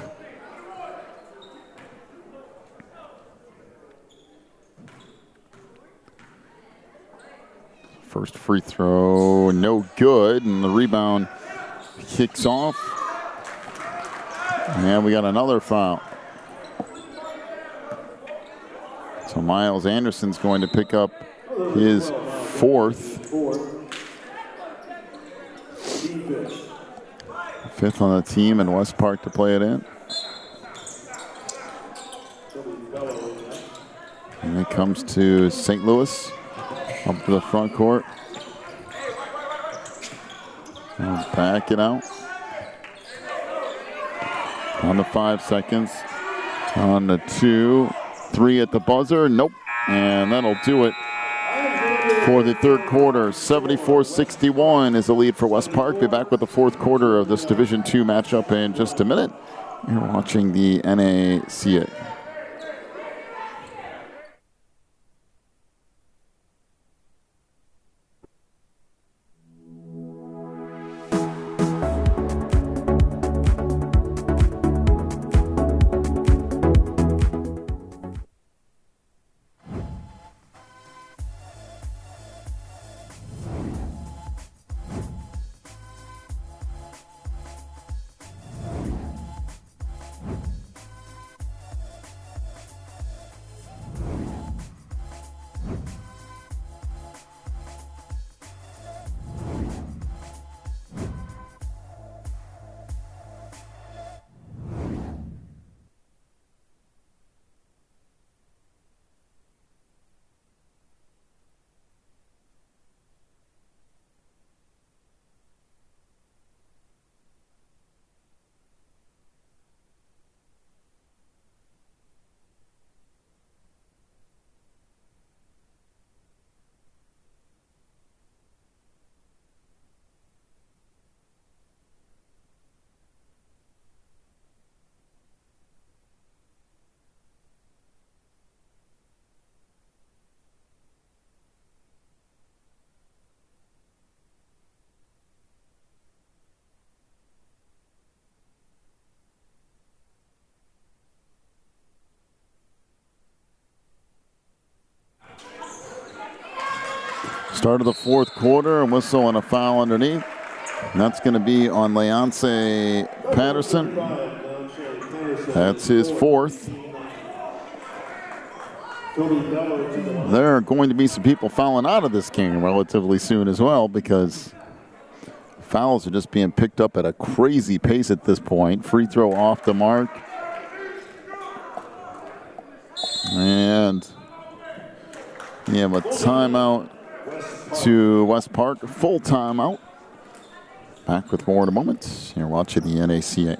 First free throw, no good, and the rebound kicks off. And we got another foul. So Miles Anderson's going to pick up his fourth. Fifth on the team, and West Park to play it in. And it comes to St. Louis up to the front court. And back it out. On the 5 seconds. On the 2. 3 at the buzzer. Nope. And that'll do it for the third quarter. 74-61 is the lead for West Park. Be back with the fourth quarter of this Division II matchup in just a minute. You're watching the NACA. Start of the fourth quarter, a whistle and a foul underneath. And that's going to be on Leonce Patterson. That's his fourth. There are going to be some people fouling out of this game relatively soon as well, because fouls are just being picked up at a crazy pace at this point. Free throw off the mark. And we have a timeout to West Park, full timeout. Back with more in a moment. You're watching the NACA.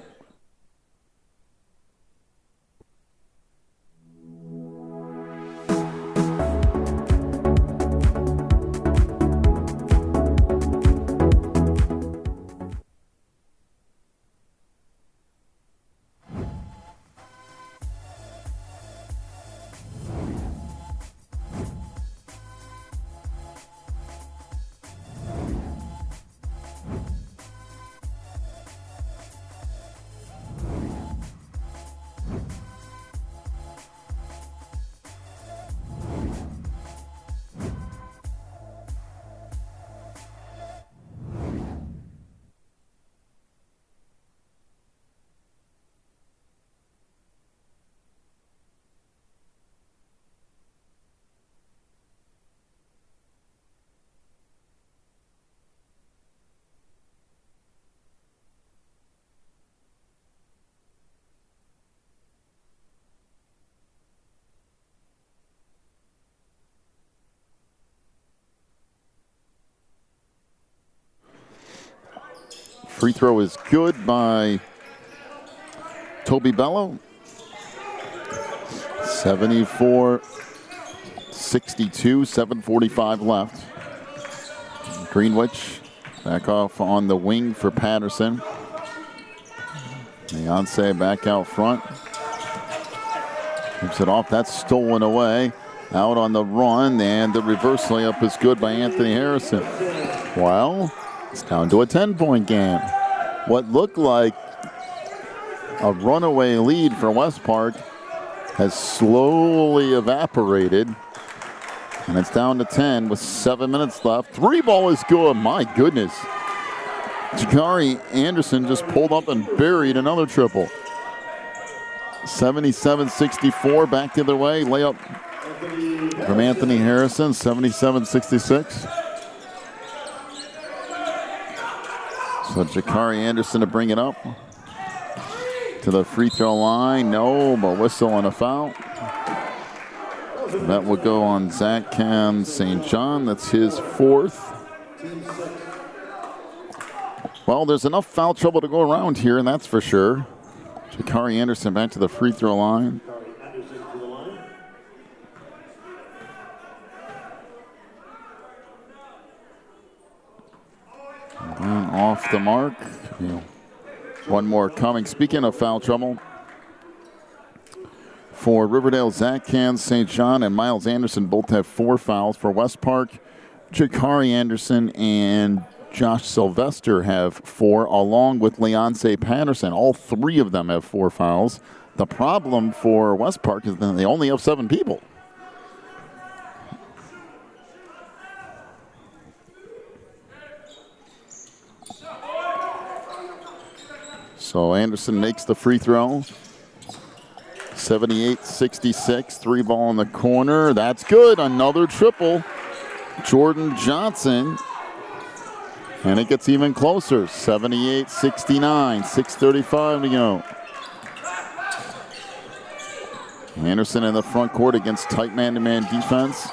Free throw is good by Toby Bello. 74-62, 7:45 left. Greenwich back off on the wing for Patterson. Beyonce back out front. Keeps it off. That's stolen away. Out on the run, and the reverse layup is good by Anthony Harrison. Well, it's down to a 10-point game. What looked like a runaway lead for West Park has slowly evaporated, and it's down to 10 with 7 minutes left. Three ball is good. My goodness. Jakari Anderson just pulled up and buried another triple. 77-64, back the other way. Layup from Anthony Harrison, 77-66. So Jakari Anderson to bring it up to the free throw line. No, but whistle and a foul. That will go on Zach Cam St. John. That's his fourth. Well, there's enough foul trouble to go around here, and that's for sure. Jakari Anderson back to the free throw line. And off the mark. One more coming. Speaking of foul trouble, for Riverdale, Zach Cam St. John and Miles Anderson both have 4 fouls. For West Park, Jakari Anderson and Josh Sylvester have 4, along with Leonce Patterson. All 3 of them have 4 fouls. The problem for West Park is that they only have 7 people. So Anderson makes the free throw. 78-66, 3 ball in the corner. That's good. Another triple. Jordan Johnson. And it gets even closer. 78-69, 6:35 to go. Anderson in the front court against tight man-to-man defense.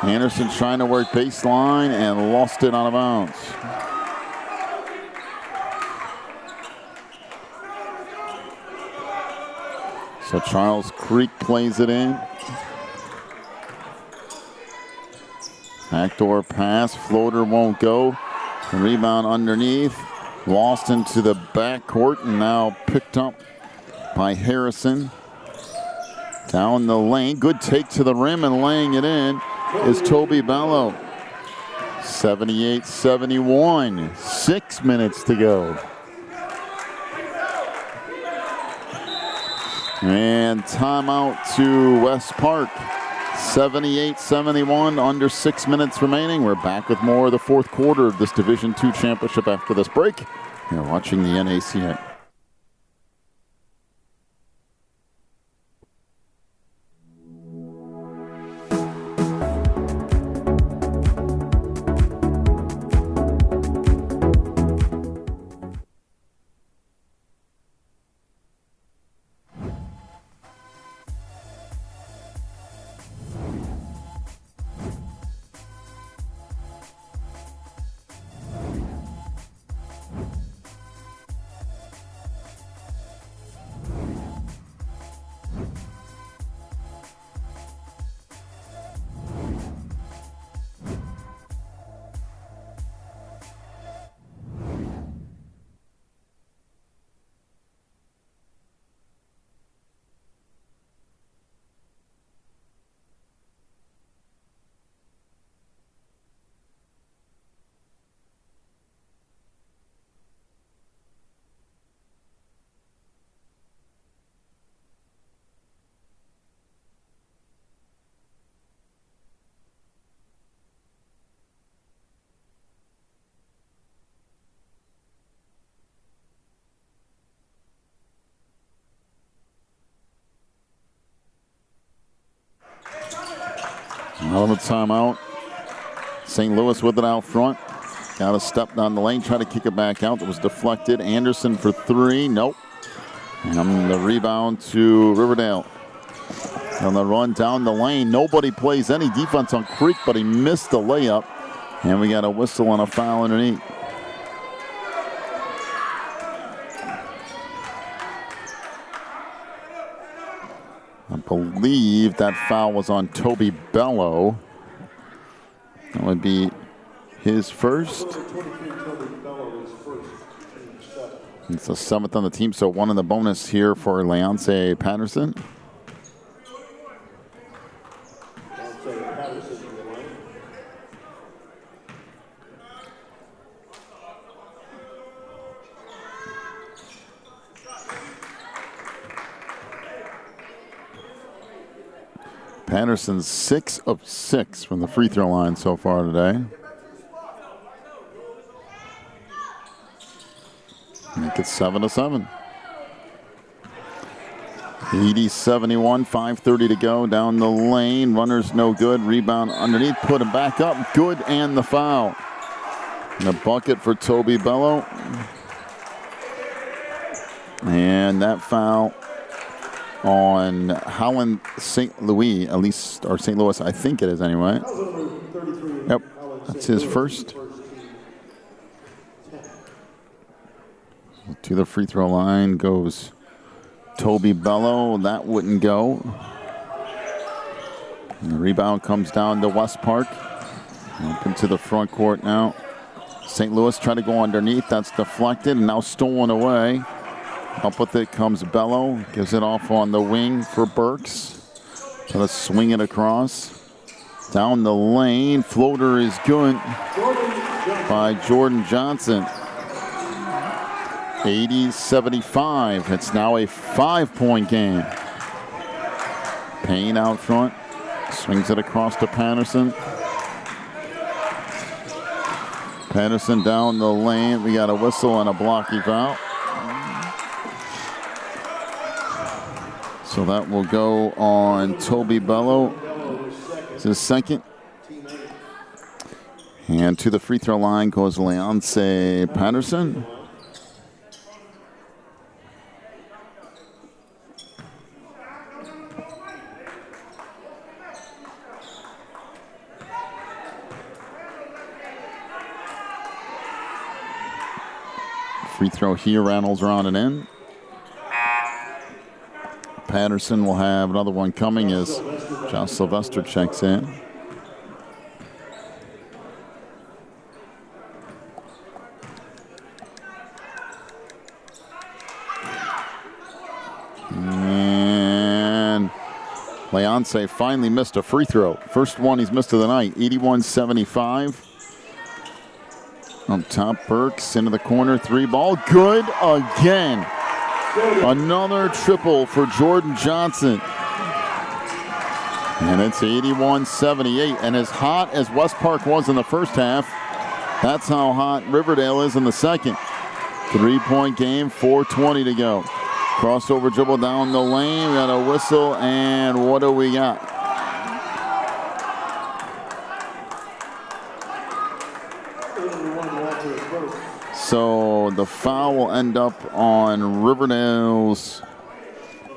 Anderson trying to work baseline and lost it out of bounds. So Charles Creek plays it in. Backdoor pass, floater won't go. Rebound underneath, lost into the backcourt, and now picked up by Harrison. Down the lane, good take to the rim, and laying it in is Toby Bello. 78-71, 6 minutes to go. And timeout to West Park. 78-71, under 6 minutes remaining. We're back with more of the fourth quarter of this Division II championship after this break. You're watching the NACA. Out of the timeout. St. Louis with it out front. Got a step down the lane, try to kick it back out. That was deflected. Anderson for 3. Nope. And the rebound to Riverdale. On the run down the lane. Nobody plays any defense on Creek, but he missed the layup. And we got a whistle and a foul underneath. I believe that foul was on Toby Bello. That would be his first. It's the 7th on the team, so 1 in the bonus here for Leonce Patterson. Patterson's 6 of 6 from the free throw line so far today. Make it 7-7. 80-71, 5:30 to go down the lane. Runner's no good. Rebound underneath. Put him back up. Good, and the foul. And a bucket for Toby Bello. And that foul on Howland St. Louis, at least, or St. Louis, I think it is anyway. Yep, that's his first. To the free throw line goes Toby Bello. That wouldn't go. And the rebound comes down to West Park. Up into the front court now. St. Louis trying to go underneath. That's deflected and now stolen away. Up with it comes Bello. Gives it off on the wing for Burks. Trying to swing it across. Down the lane. Floater is good by Jordan Johnson. 80-75. It's now a 5-point game. Payne out front. Swings it across to Patterson. Patterson down the lane. We got a whistle and a blocky foul. So that will go on Toby Bello. It's his second. And to the free throw line goes Leonce Patterson. Free throw here, Reynolds around and in. Patterson will have another one coming as Josh Sylvester checks in. And Leonce finally missed a free throw. First one he's missed of the night, 81-75. Up top, Burks into the corner, 3-ball, good again. Another triple for Jordan Johnson. And it's 81-78. And as hot as West Park was in the first half, that's how hot Riverdale is in the second. 3-point game, 4:20 to go. Crossover dribble down the lane. We got a whistle, and what do we got? So the foul will end up on Riverdale's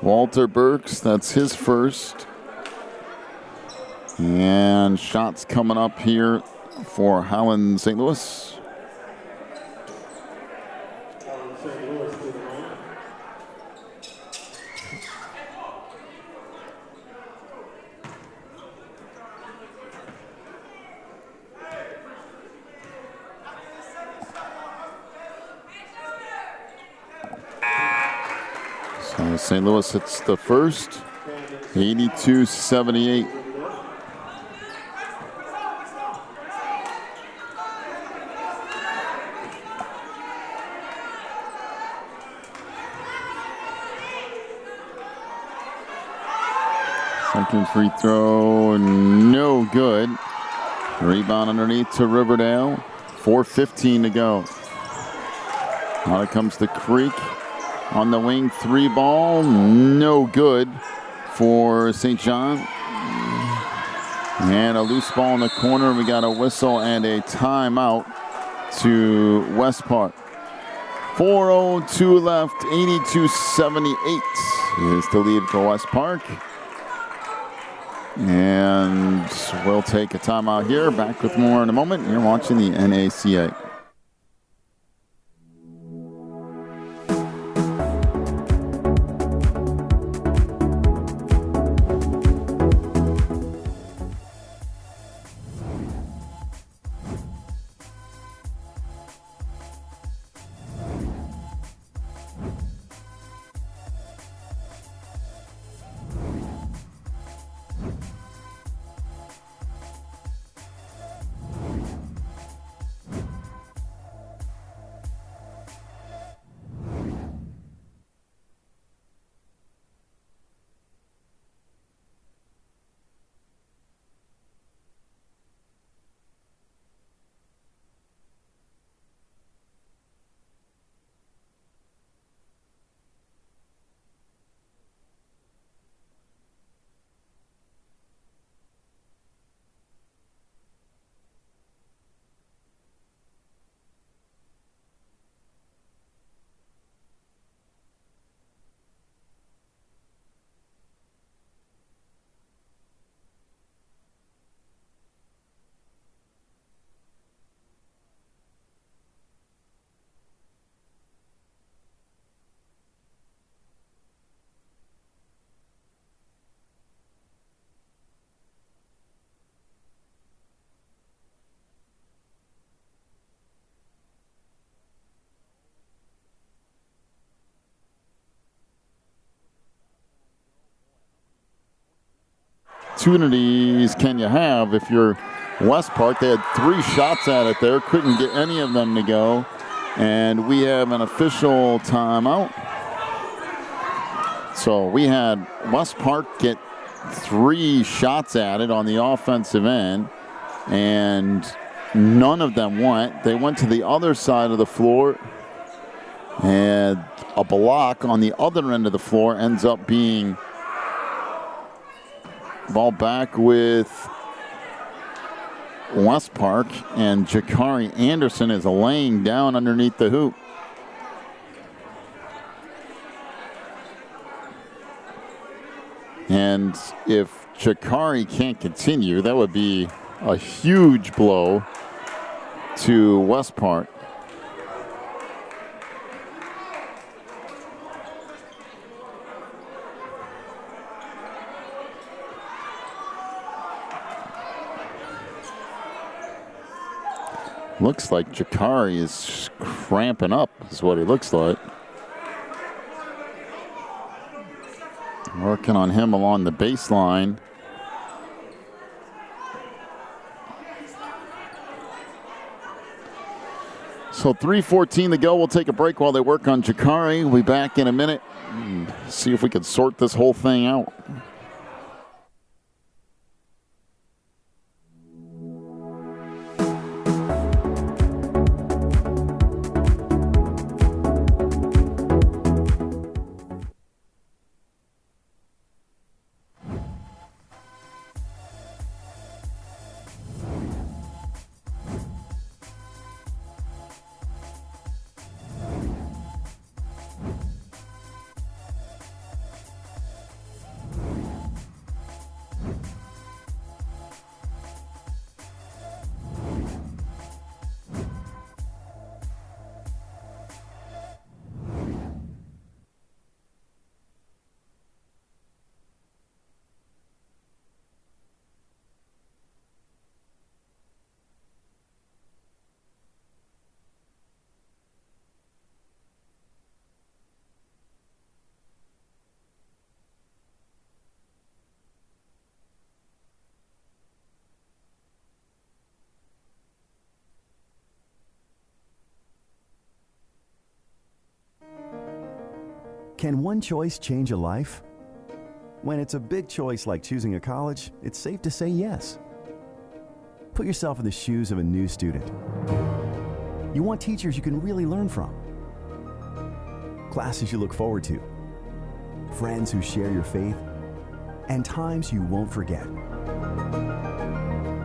Walter Burks. That's his first. And shots coming up here for Howland St. Louis. St. Louis hits the first, 82-78. Second free throw, no good. Rebound underneath to Riverdale. 4:15 to go. Now it comes the Creek. On the wing, 3-ball, no good for St. John. And a loose ball in the corner. We got a whistle and a timeout to West Park. 4:02 left, 82-78 is the lead for West Park. And we'll take a timeout here. Back with more in a moment. You're watching the NACA. opportunities can you have if you're West Park? They had 3 shots at it there, couldn't get any of them to go. And we have an official timeout. So we had West Park get 3 shots at it on the offensive end, and none of them went. They went to the other side of the floor, and a block on the other end of the floor ends up being ball back with West Park, and Jakari Anderson is laying down underneath the hoop. And if Jakari can't continue, that would be a huge blow to West Park. Looks like Jakari is cramping up, is what he looks like. Working on him along the baseline. So 3:14 to go. We'll take a break while they work on Jakari. We'll be back in a minute and see if we can sort this whole thing out. Can one choice change a life? When it's a big choice like choosing a college, it's safe to say yes. Put yourself in the shoes of a new student. You want teachers you can really learn from, classes you look forward to, friends who share your faith, and times you won't forget.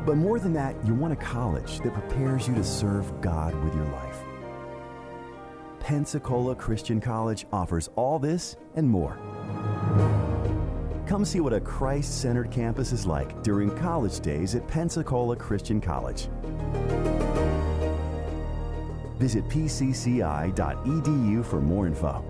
But more than that, you want a college that prepares you to serve God with your life. Pensacola Christian College offers all this and more. Come see what a Christ-centered campus is like during college days at Pensacola Christian College. Visit pcci.edu for more info.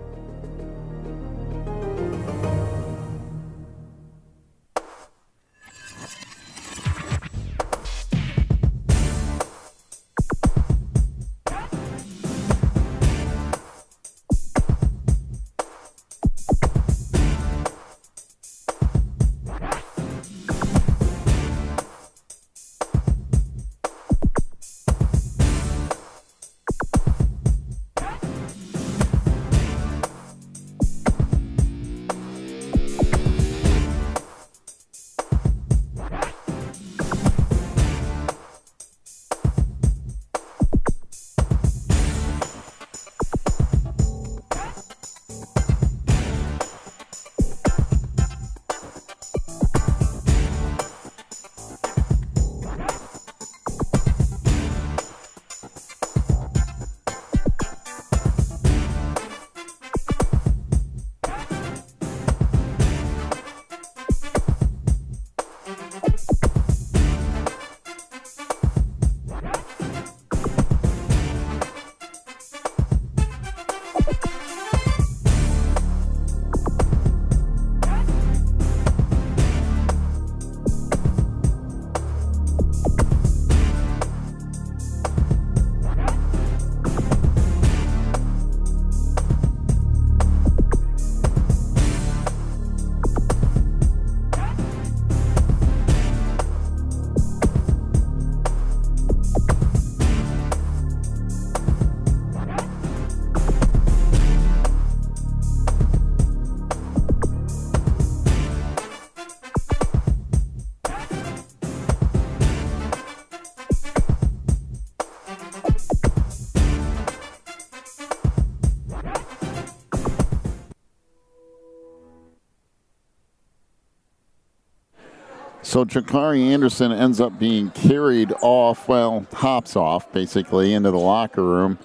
So Jakari Anderson ends up being carried off, well, hops off basically into the locker room.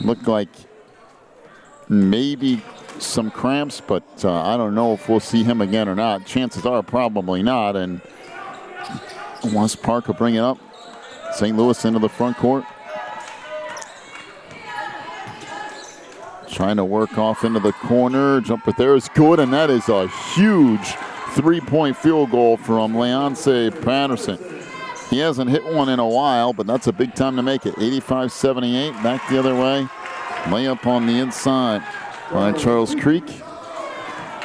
Looked like maybe some cramps, but I don't know if we'll see him again or not. Chances are probably not. And West Park will bring it up. St. Louis into the front court. Trying to work off into the corner. Jumper there is good, and that is a huge three-point field goal from Leonce Patterson. He hasn't hit one in a while, but that's a big time to make it. 85-78, back the other way. Layup on the inside by Charles Creek.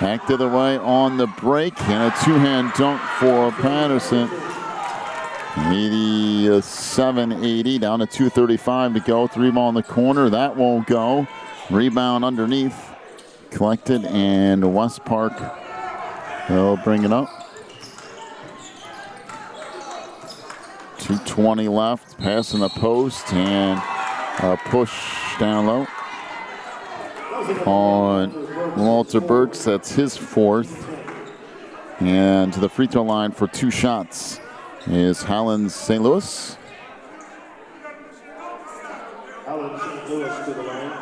Back the other way on the break, and a two-hand dunk for Patterson. 87-80, down to 2:35 to go. Three ball in the corner, that won't go. Rebound underneath, collected, and West Park will bring it up. 2:20 left, pass in the post, and a push down low on Walter Burks. That's his fourth. And to the free throw line for two shots is Hollins St. Louis. Hollins St. Louis to the line.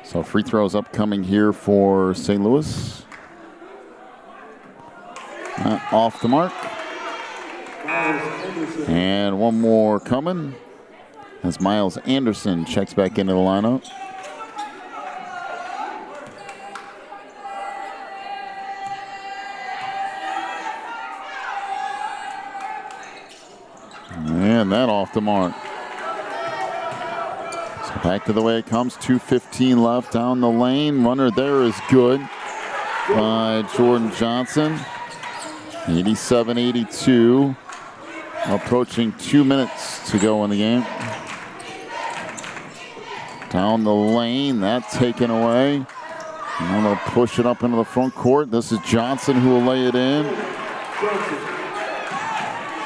So free throws upcoming here for St. Louis. Off the mark. And one more coming as Miles Anderson checks back into the lineup. And that off the mark. So back to the way it comes. 2:15 left down the lane. Runner there is good by Jordan Johnson. 87-82. Approaching 2 minutes to go in the game. Down the lane, that taken away. And they'll push it up into the front court. This is Johnson who will lay it in.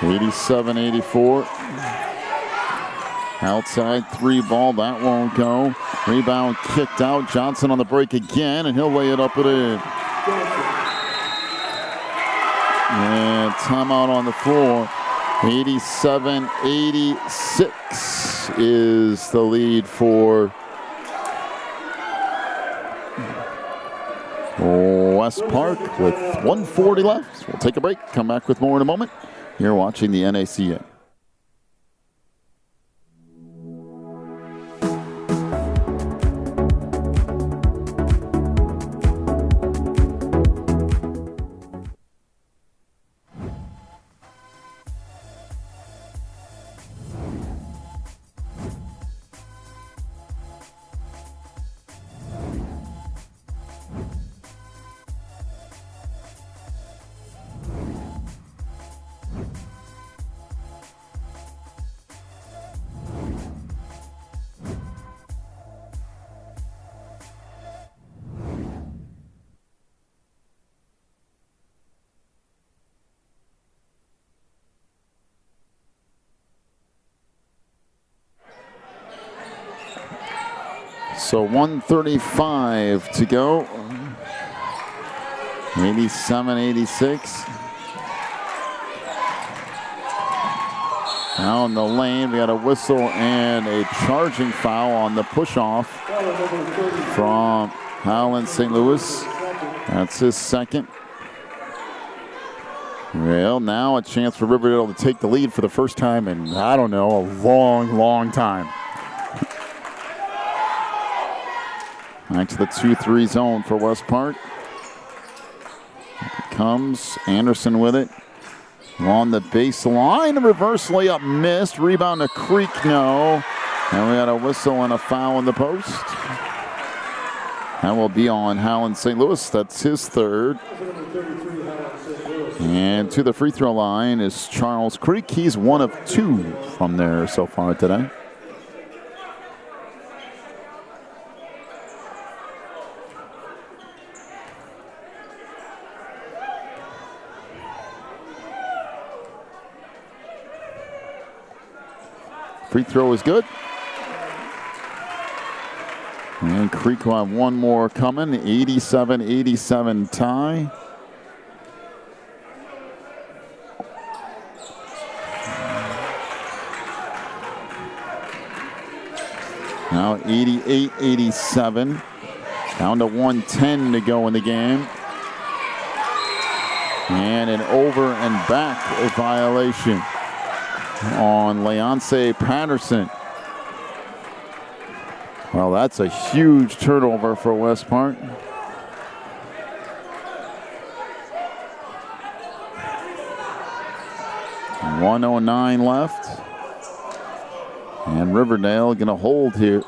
87-84. Outside three ball, that won't go. Rebound kicked out. Johnson on the break again, and he'll lay it up and in. And timeout on the floor. 87-86 is the lead for West Park with 1:40 left. We'll take a break, come back with more in a moment. You're watching the NACA. So 1:35 to go. 87-86. Down the lane, we got a whistle and a charging foul on the push-off from Howland St. Louis. That's his second. Well, now a chance for Riverdale to take the lead for the first time in, I don't know, a long, long time. Back to the 2-3 zone for West Park. Comes Anderson with it. On the baseline, reverse layup missed. Rebound to Creek, no. And we got a whistle and a foul in the post. That will be on Howland St. Louis. That's his third. And to the free throw line is Charles Creek. He's one of two from there so far today. Free throw is good. And Creek will have one more coming. 87-87 tie. Now 88-87. Down to 1:10 to go in the game. And an over and back violation on Leonce Patterson. Well, that's a huge turnover for West Park. .109 left. And Riverdale going to hold here.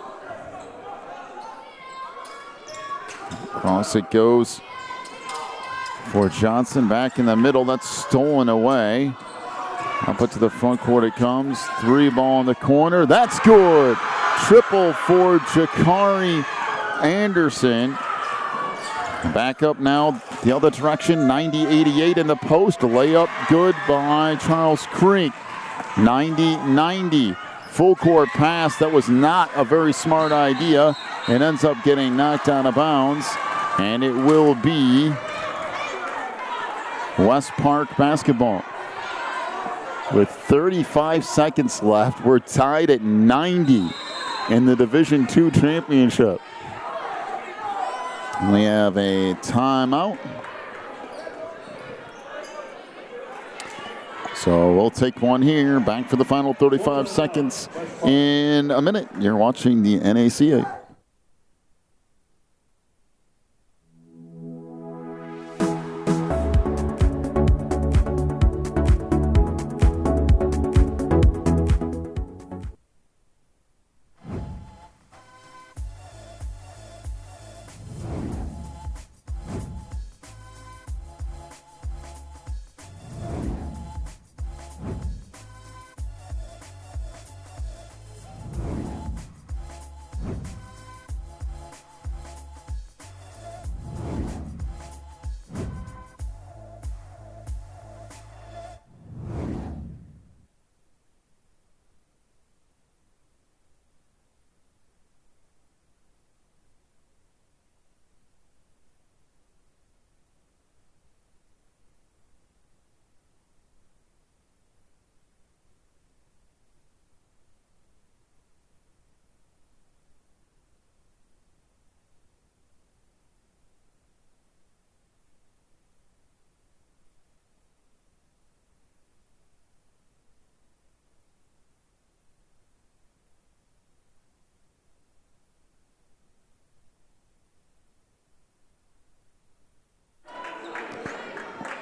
Across it goes for Johnson. Back in the middle. That's stolen away. Up to the front court it comes. 3 ball in the corner. That's good. Triple for Jakari Anderson. Back up now the other direction. 90-88 in the post. Layup good by Charles Creek. 90-90. Full court pass. That was not a very smart idea. It ends up getting knocked out of bounds. And it will be West Park basketball. With 35 seconds left, we're tied at 90 in the Division II championship. We have a timeout. So we'll take one here. Back for the final 35 seconds in a minute. You're watching the NACA.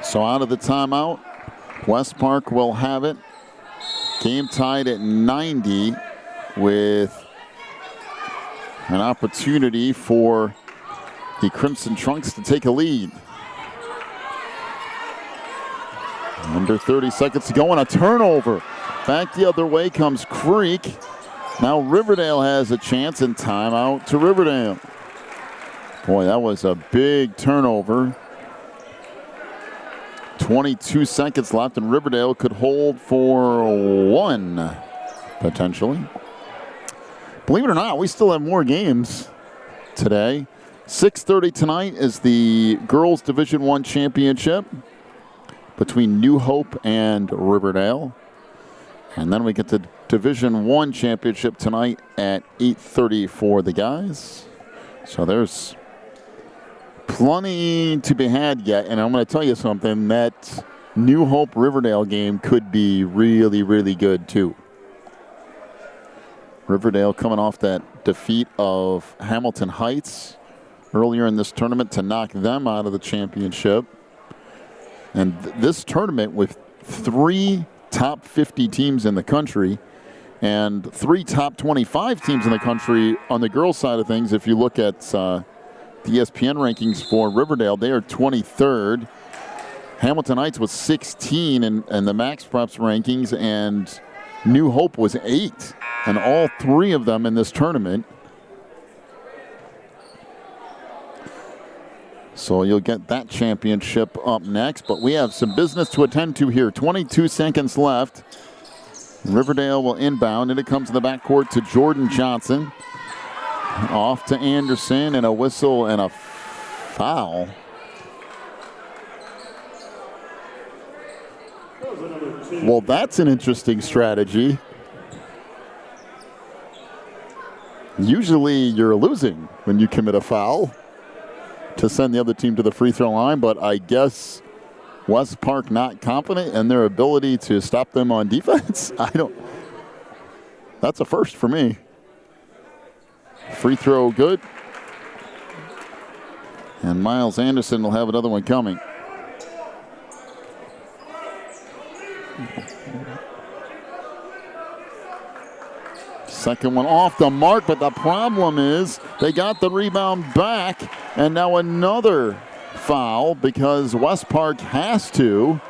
So out of the timeout, West Park will have it. Game tied at 90 with an opportunity for the Crimson Trunks to take a lead. Under 30 seconds to go and a turnover. Back the other way comes Creek. Now Riverdale has a chance and timeout to Riverdale. Boy, that was a big turnover. 22 seconds left, and Riverdale could hold for one, potentially. Believe it or not, we still have more games today. 6:30 tonight is the Girls Division I Championship between New Hope and Riverdale. And then we get the Division I Championship tonight at 8:30 for the guys. So there's plenty to be had yet, and I'm going to tell you something, that New Hope Riverdale game could be really, really good too. Riverdale coming off that defeat of Hamilton Heights earlier in this tournament to knock them out of the championship. And this tournament with 3 top 50 teams in the country and 3 top 25 teams in the country on the girls' side of things. If you look at the ESPN rankings for Riverdale, they are 23rd. Hamilton Heights was 16 in the Max Preps rankings, and New Hope was 8. And all 3 of them in this tournament. So you'll get that championship up next. But we have some business to attend to here. 22 seconds left. Riverdale will inbound, and it comes to the backcourt to Jordan Johnson. Off to Anderson, and a whistle and a foul. Well, that's an interesting strategy. Usually you're losing when you commit a foul to send the other team to the free throw line, but I guess West Park not confident in their ability to stop them on defense. That's a first for me. Free throw good. And Miles Anderson will have another one coming. Second one off the mark, but the problem is they got the rebound back, and now another foul because West Park has to.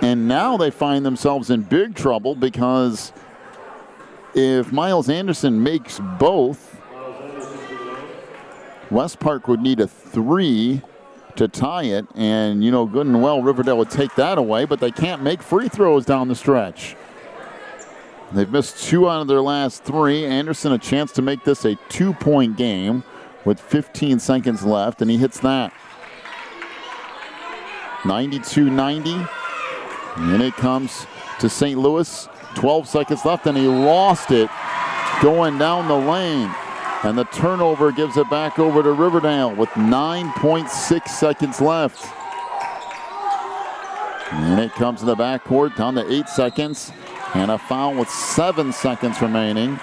And now they find themselves in big trouble because if Miles Anderson makes both, West Park would need a 3 to tie it, and good and well Riverdale would take that away, but they can't make free throws down the stretch. They've missed 2 out of their last 3. Anderson a chance to make this a 2-point game with 15 seconds left, and he hits that. 92-90, and it comes to St. Louis. 12 seconds left, and he lost it going down the lane. And the turnover gives it back over to Riverdale with 9.6 seconds left. And it comes to the backcourt down to 8 seconds. And a foul with 7 seconds remaining.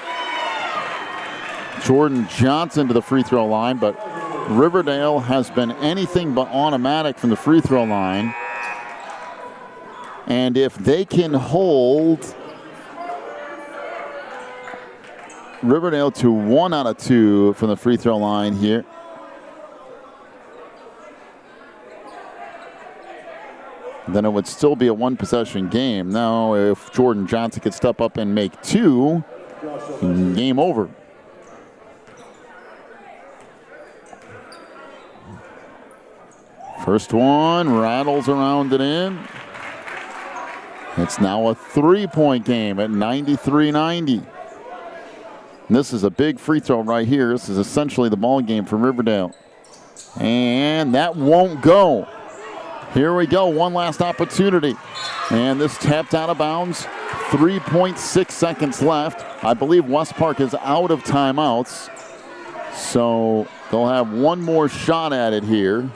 Jordan Johnson to the free throw line, but Riverdale has been anything but automatic from the free throw line. And if they can hold Riverdale to 1 out of 2 from the free throw line here, then it would still be a 1-possession game. Now, if Jordan Johnson could step up and make 2, game over. First one rattles around it in. It's now a 3-point game at 93-90. This is a big free throw right here. This is essentially the ball game for Riverdale. And that won't go. Here we go, one last opportunity. And this tapped out of bounds. 3.6 seconds left. I believe West Park is out of timeouts. So they'll have one more shot at it here.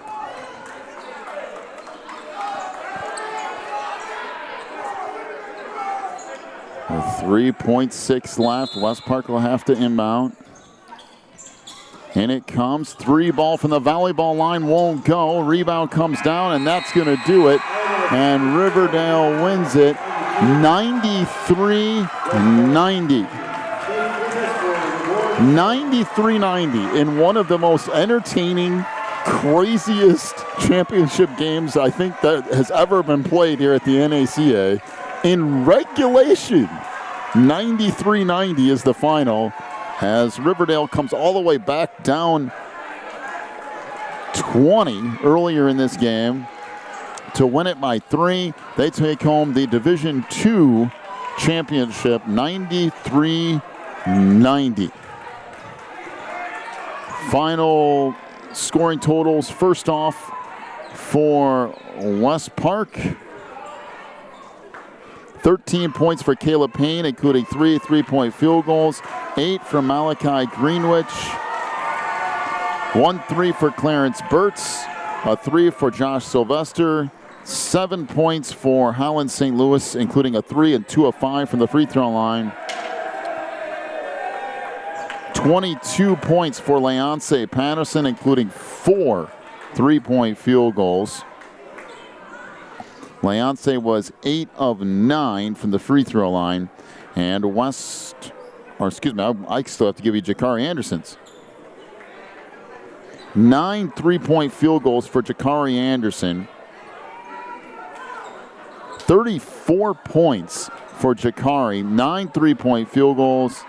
With 3.6 left, West Park will have to inbound. And it comes. 3 ball from the volleyball line won't go. Rebound comes down, and that's going to do it. And Riverdale wins it 93-90. 93-90 in one of the most entertaining, craziest championship games I think that has ever been played here at the NACA. In regulation, 93-90 is the final, as Riverdale comes all the way back down 20 earlier in this game to win it by 3. They take home the Division II championship, 93-90. Final scoring totals, first off for West Park. 13 points for Caleb Payne, including 3 3-point field goals, 8 from Malachi Greenwich, 1 3 for Clarence Burtz, a 3 for Josh Sylvester, 7 points for Holland St. Louis, including a 3 and 2 of 5 from the free throw line. 22 points for Leonce Patterson, including 4 3-point field goals. Leonce was 8 of 9 from the free throw line. And I still have to give you Jakari Anderson's. 9 3-point field goals for Jakari Anderson. 34 points for Jakari. 9 3-point field goals.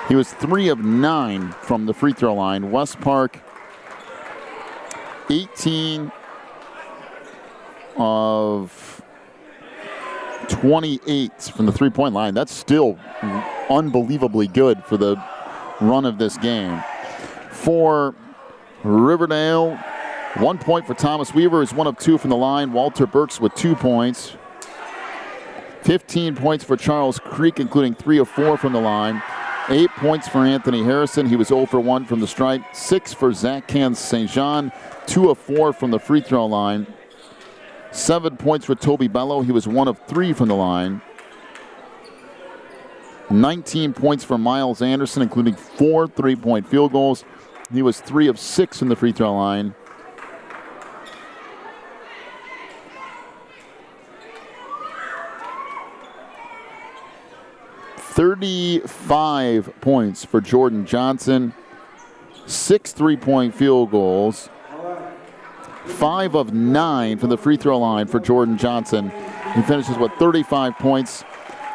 He was 3 of 9 from the free throw line. West Park, 18 of 28 from the three-point line. That's still unbelievably good for the run of this game. For Riverdale, 1 point for Thomas Weaver, is 1 of 2 from the line. Walter Burks with 2 points. 15 points for Charles Creek, including 3 of 4 from the line. 8 points for Anthony Harrison. He was 0 for 1 from the stripe. 6 for Zach Can St. Jean. 2 of 4 from the free throw line. 7 points for Toby Bello. He was 1 of 3 from the line. 19 points for Miles Anderson, including 4 3-point field goals. He was 3 of 6 from the free throw line. $35 points for Jordan Johnson. 6 3-point field goals. 5 of 9 from the free throw line for Jordan Johnson. He finishes with 35 points.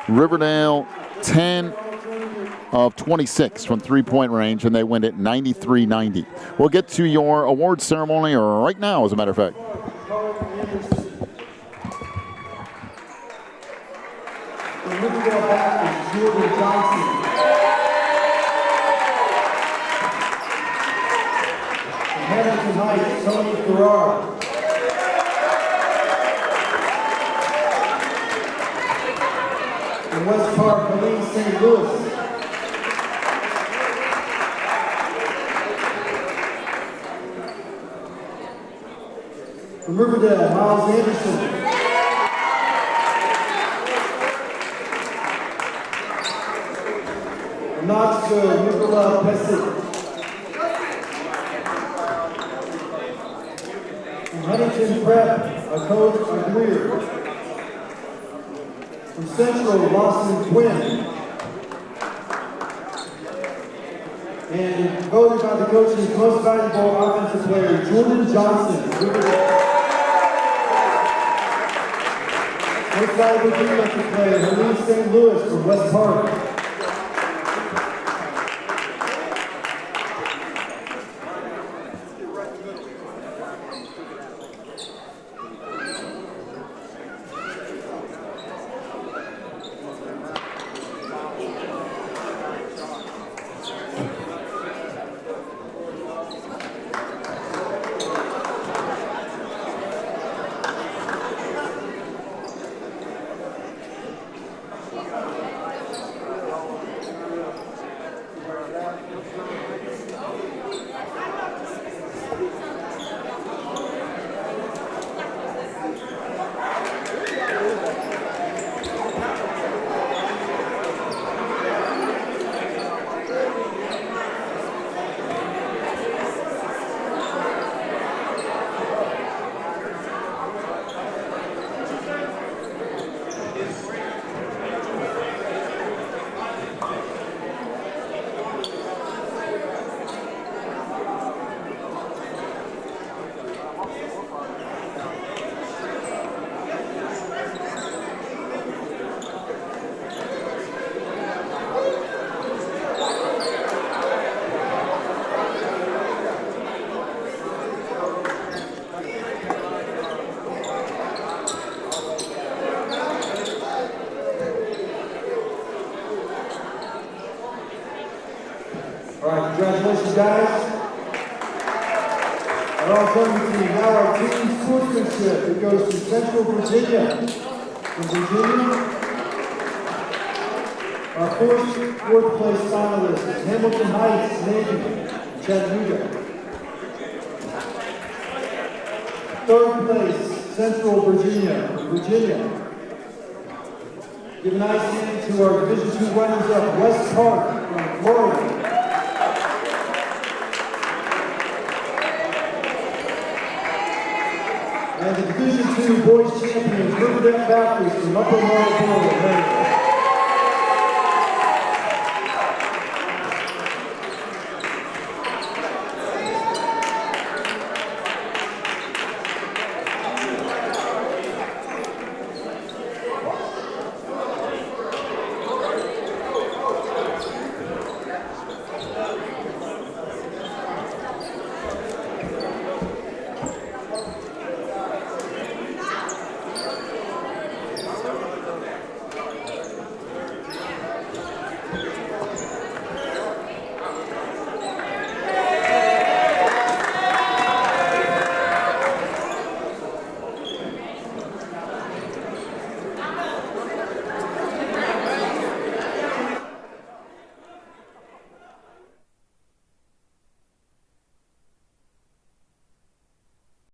Riverdale, 10 of 26 from three-point range, and they win it 93-90. We'll get to your award ceremony right now, as a matter of fact. Jordan Johnson. From Hamilton Heights, Tony Farrar. From West Park, Helene St. Louis. From Riverdale, Miles Anderson. From Knoxville, Nicola Pesic. From Huntington Prep, a coach Aguirre. From Central, Lawson Quinn. And voted by the coaches most valuable offensive player, Jordan Johnson. Most valuable defensive player, Helene St. Louis from West Park. All right, congratulations, guys. Our all-time team, now our team sportsmanship. It goes to Central Virginia. From Virginia, our fourth place finalist is Hamilton Heights, Navy, Chattanooga. Third place, Central Virginia. Give a nice hand to our Division II runners-up, West Park from Florida. And the Division II boys champions, Riverdale Baptist from Upper Marlboro, Maryland.